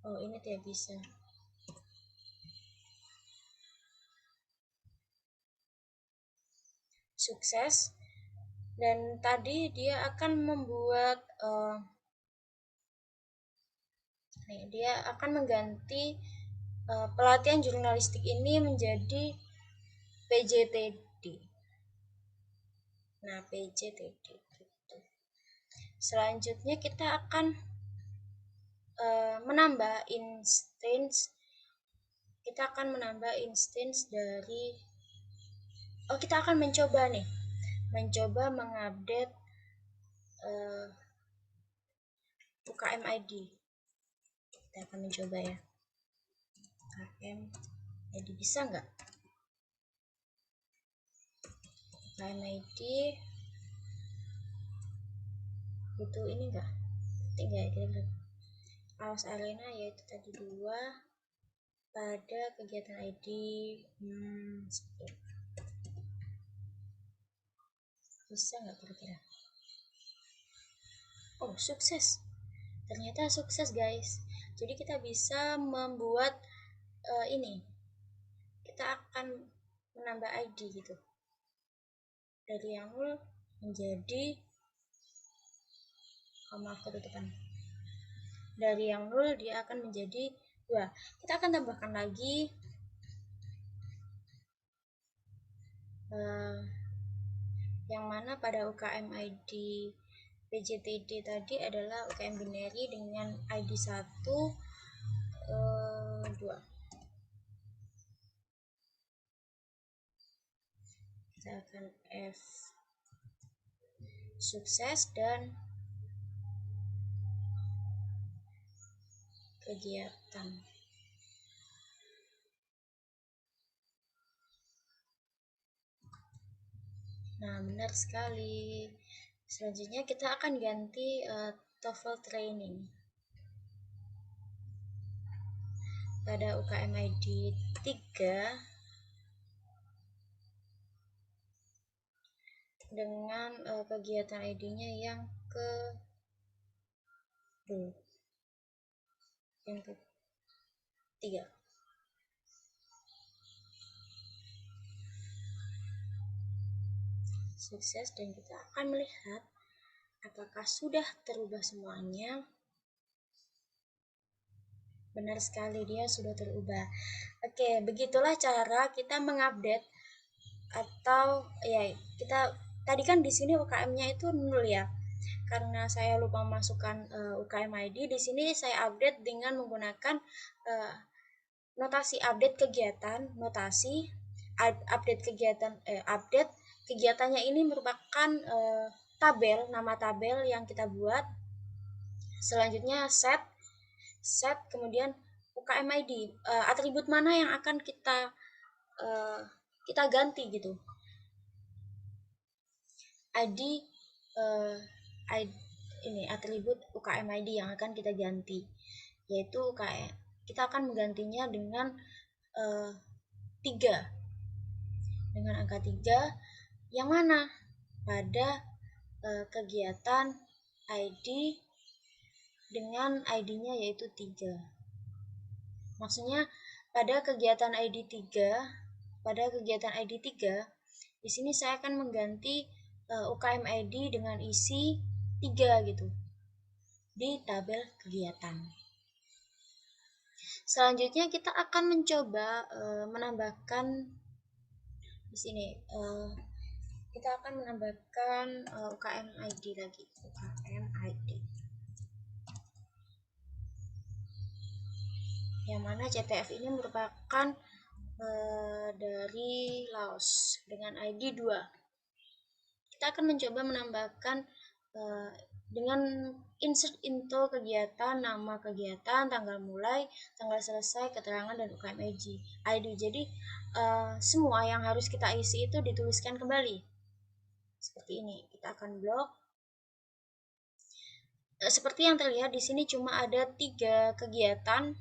ini tidak bisa. Sukses. Dan tadi dia akan membuat dia akan mengganti pelatihan jurnalistik ini menjadi PJTD. Nah, PJTD gitu. Selanjutnya kita akan menambah instance. Kita akan menambah instance dari kita akan mencoba mengupdate UKM ID. Kita akan mencoba ya. UKM ID bisa nggak? UKM ID butuh ini enggak? Tinggal ya kira-kira. Awas arena yaitu tadi 2 pada kegiatan ID bisa nggak kira-kira? Oh, sukses, ternyata sukses guys. Jadi kita bisa membuat ini, kita akan menambah ID gitu dari yang 0 menjadi maaf ketutupan, dari yang 0 dia akan menjadi 2. Kita akan tambahkan lagi yang mana pada UKM ID PJTD tadi adalah UKM binary dengan ID 1 2. Kita akan F sukses dan kegiatan. Nah, benar sekali. Selanjutnya kita akan ganti TOEFL training. Pada UKM ID 3 dengan kegiatan ID-nya yang ketiga. Sukses, dan kita akan melihat apakah sudah terubah semuanya. Benar sekali, dia sudah terubah. Oke, begitulah cara kita mengupdate atau ya kita tadi kan di sini UKM-nya itu 0 ya. Karena saya lupa masukkan UKM ID, di sini saya update dengan menggunakan notasi update kegiatan, notasi update kegiatan update kegiatannya ini merupakan tabel, nama tabel yang kita buat. Selanjutnya set kemudian UKM ID, atribut mana yang akan kita ganti gitu. ID ini atribut UKM ID yang akan kita ganti, yaitu kita akan menggantinya dengan 3, dengan angka 3 yang mana pada kegiatan ID dengan ID-nya yaitu 3. Maksudnya pada kegiatan ID 3, di sini saya akan mengganti UKM ID dengan isi 3 gitu di tabel kegiatan. Selanjutnya kita akan mencoba menambahkan di sini kita akan menambahkan UKM ID lagi, UKM ID. Yang mana CTF ini merupakan dari Laos dengan ID 2. Kita akan mencoba menambahkan dengan insert into kegiatan, nama kegiatan, tanggal mulai, tanggal selesai, keterangan, dan UKM ID. Jadi semua yang harus kita isi itu dituliskan kembali. Seperti ini. Kita akan blok. Seperti yang terlihat di sini cuma ada 3 kegiatan.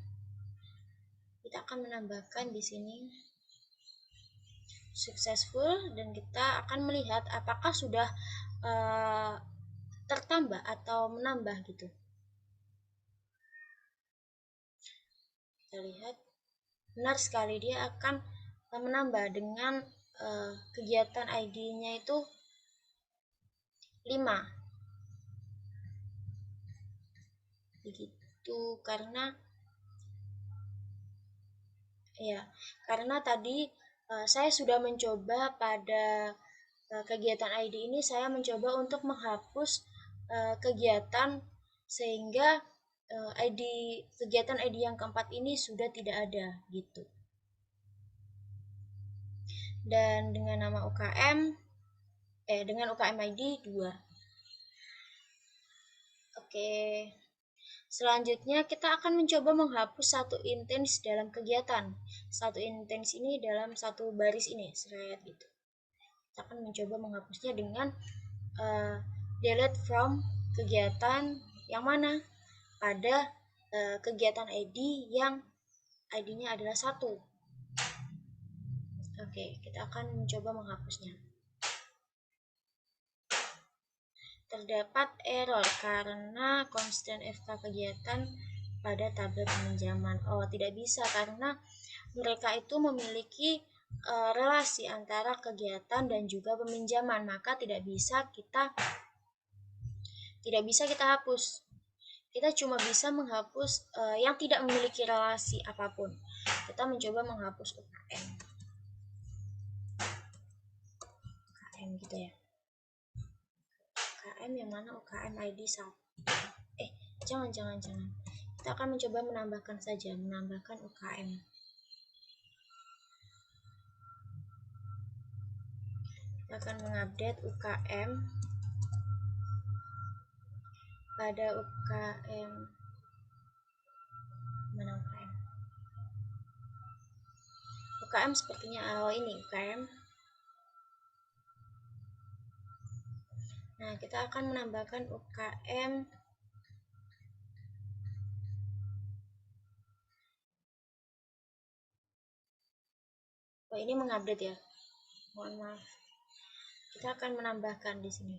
Kita akan menambahkan di sini successful, dan kita akan melihat apakah sudah tertambah atau menambah gitu. Kita lihat benar sekali, dia akan menambah dengan kegiatan ID-nya itu 5. Begitu, karena tadi saya sudah mencoba pada kegiatan ID ini, saya mencoba untuk menghapus kegiatan sehingga kegiatan ID yang keempat ini sudah tidak ada gitu. Dan dengan nama dengan UKM ID 2. Oke. Selanjutnya kita akan mencoba menghapus satu intens dalam kegiatan. Satu intens ini dalam satu baris ini, seret gitu. kita akan mencoba menghapusnya dengan delete from kegiatan yang mana pada kegiatan ID yang ID-nya adalah 1. Oke, kita akan mencoba menghapusnya. Terdapat error karena constant FK kegiatan pada tabel peminjaman. Oh, tidak bisa karena mereka itu memiliki relasi antara kegiatan dan juga peminjaman, maka tidak bisa kita hapus. Kita cuma bisa menghapus yang tidak memiliki relasi apapun. Kita mencoba menghapus UKM. UKM gitu ya. UKM yang mana UKM ID 1. Jangan. Kita akan mencoba menambahkan UKM. Kita akan mengupdate UKM pada UKM mana UKM? UKM sepertinya ini UKM. Nah, kita akan menambahkan UKM ini mengupdate ya. Mohon maaf. Kita akan menambahkan di sini.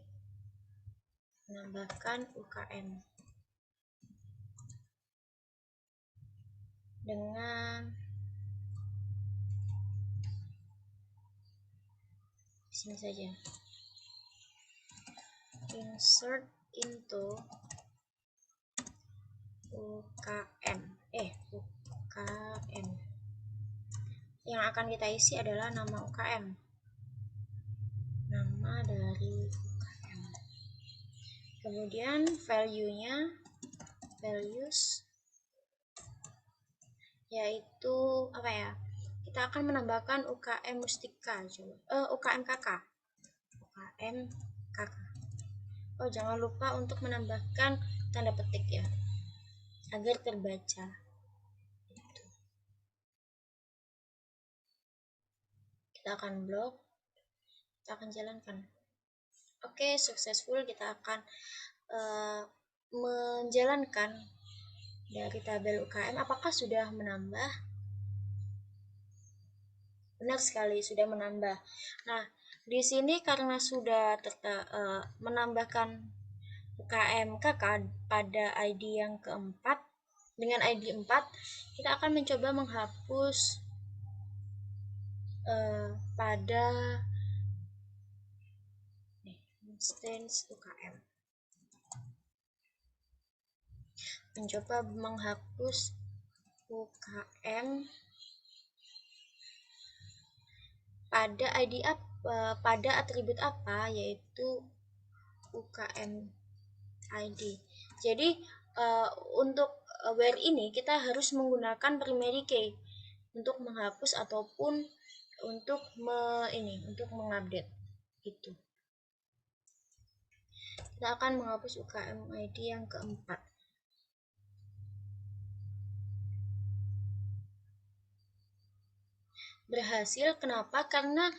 Menambahkan UKM dengan di sini saja. Insert into UKM. UKM. Yang akan kita isi adalah nama UKM. Nama dari UKM. Kemudian values yaitu apa ya? Kita akan menambahkan UKM Mustika UKM KK. UKM KK. Oh, jangan lupa untuk menambahkan tanda petik ya, agar terbaca. Kita akan blok, kita akan jalankan. Oke, successful. Kita akan menjalankan dari tabel UKM. Apakah sudah menambah? Benar sekali, sudah menambah. Nah, di sini karena sudah menambahkan UKM KK pada ID yang keempat, dengan ID 4, kita akan mencoba menghapus pada instance UKM. Mencoba menghapus UKM pada ID pada atribut apa, yaitu UKM ID. Jadi untuk where ini kita harus menggunakan primary key untuk menghapus ataupun untuk mengupdate itu. Kita akan menghapus UKM ID yang keempat. Berhasil. Kenapa? Karena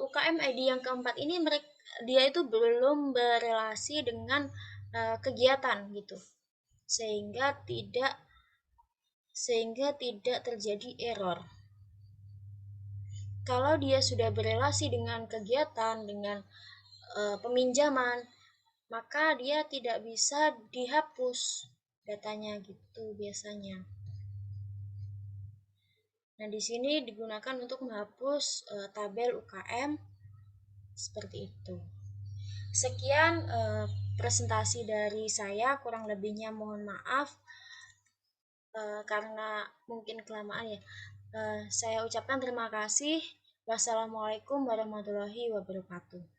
UKM ID yang keempat ini dia itu belum berelasi dengan kegiatan gitu, sehingga tidak terjadi error. Kalau dia sudah berelasi dengan kegiatan, dengan peminjaman, maka dia tidak bisa dihapus datanya gitu biasanya. Nah, di sini digunakan untuk menghapus tabel UKM seperti itu. Sekian presentasi dari saya, kurang lebihnya mohon maaf karena mungkin kelamaan ya. Saya ucapkan terima kasih. Wassalamualaikum warahmatullahi wabarakatuh.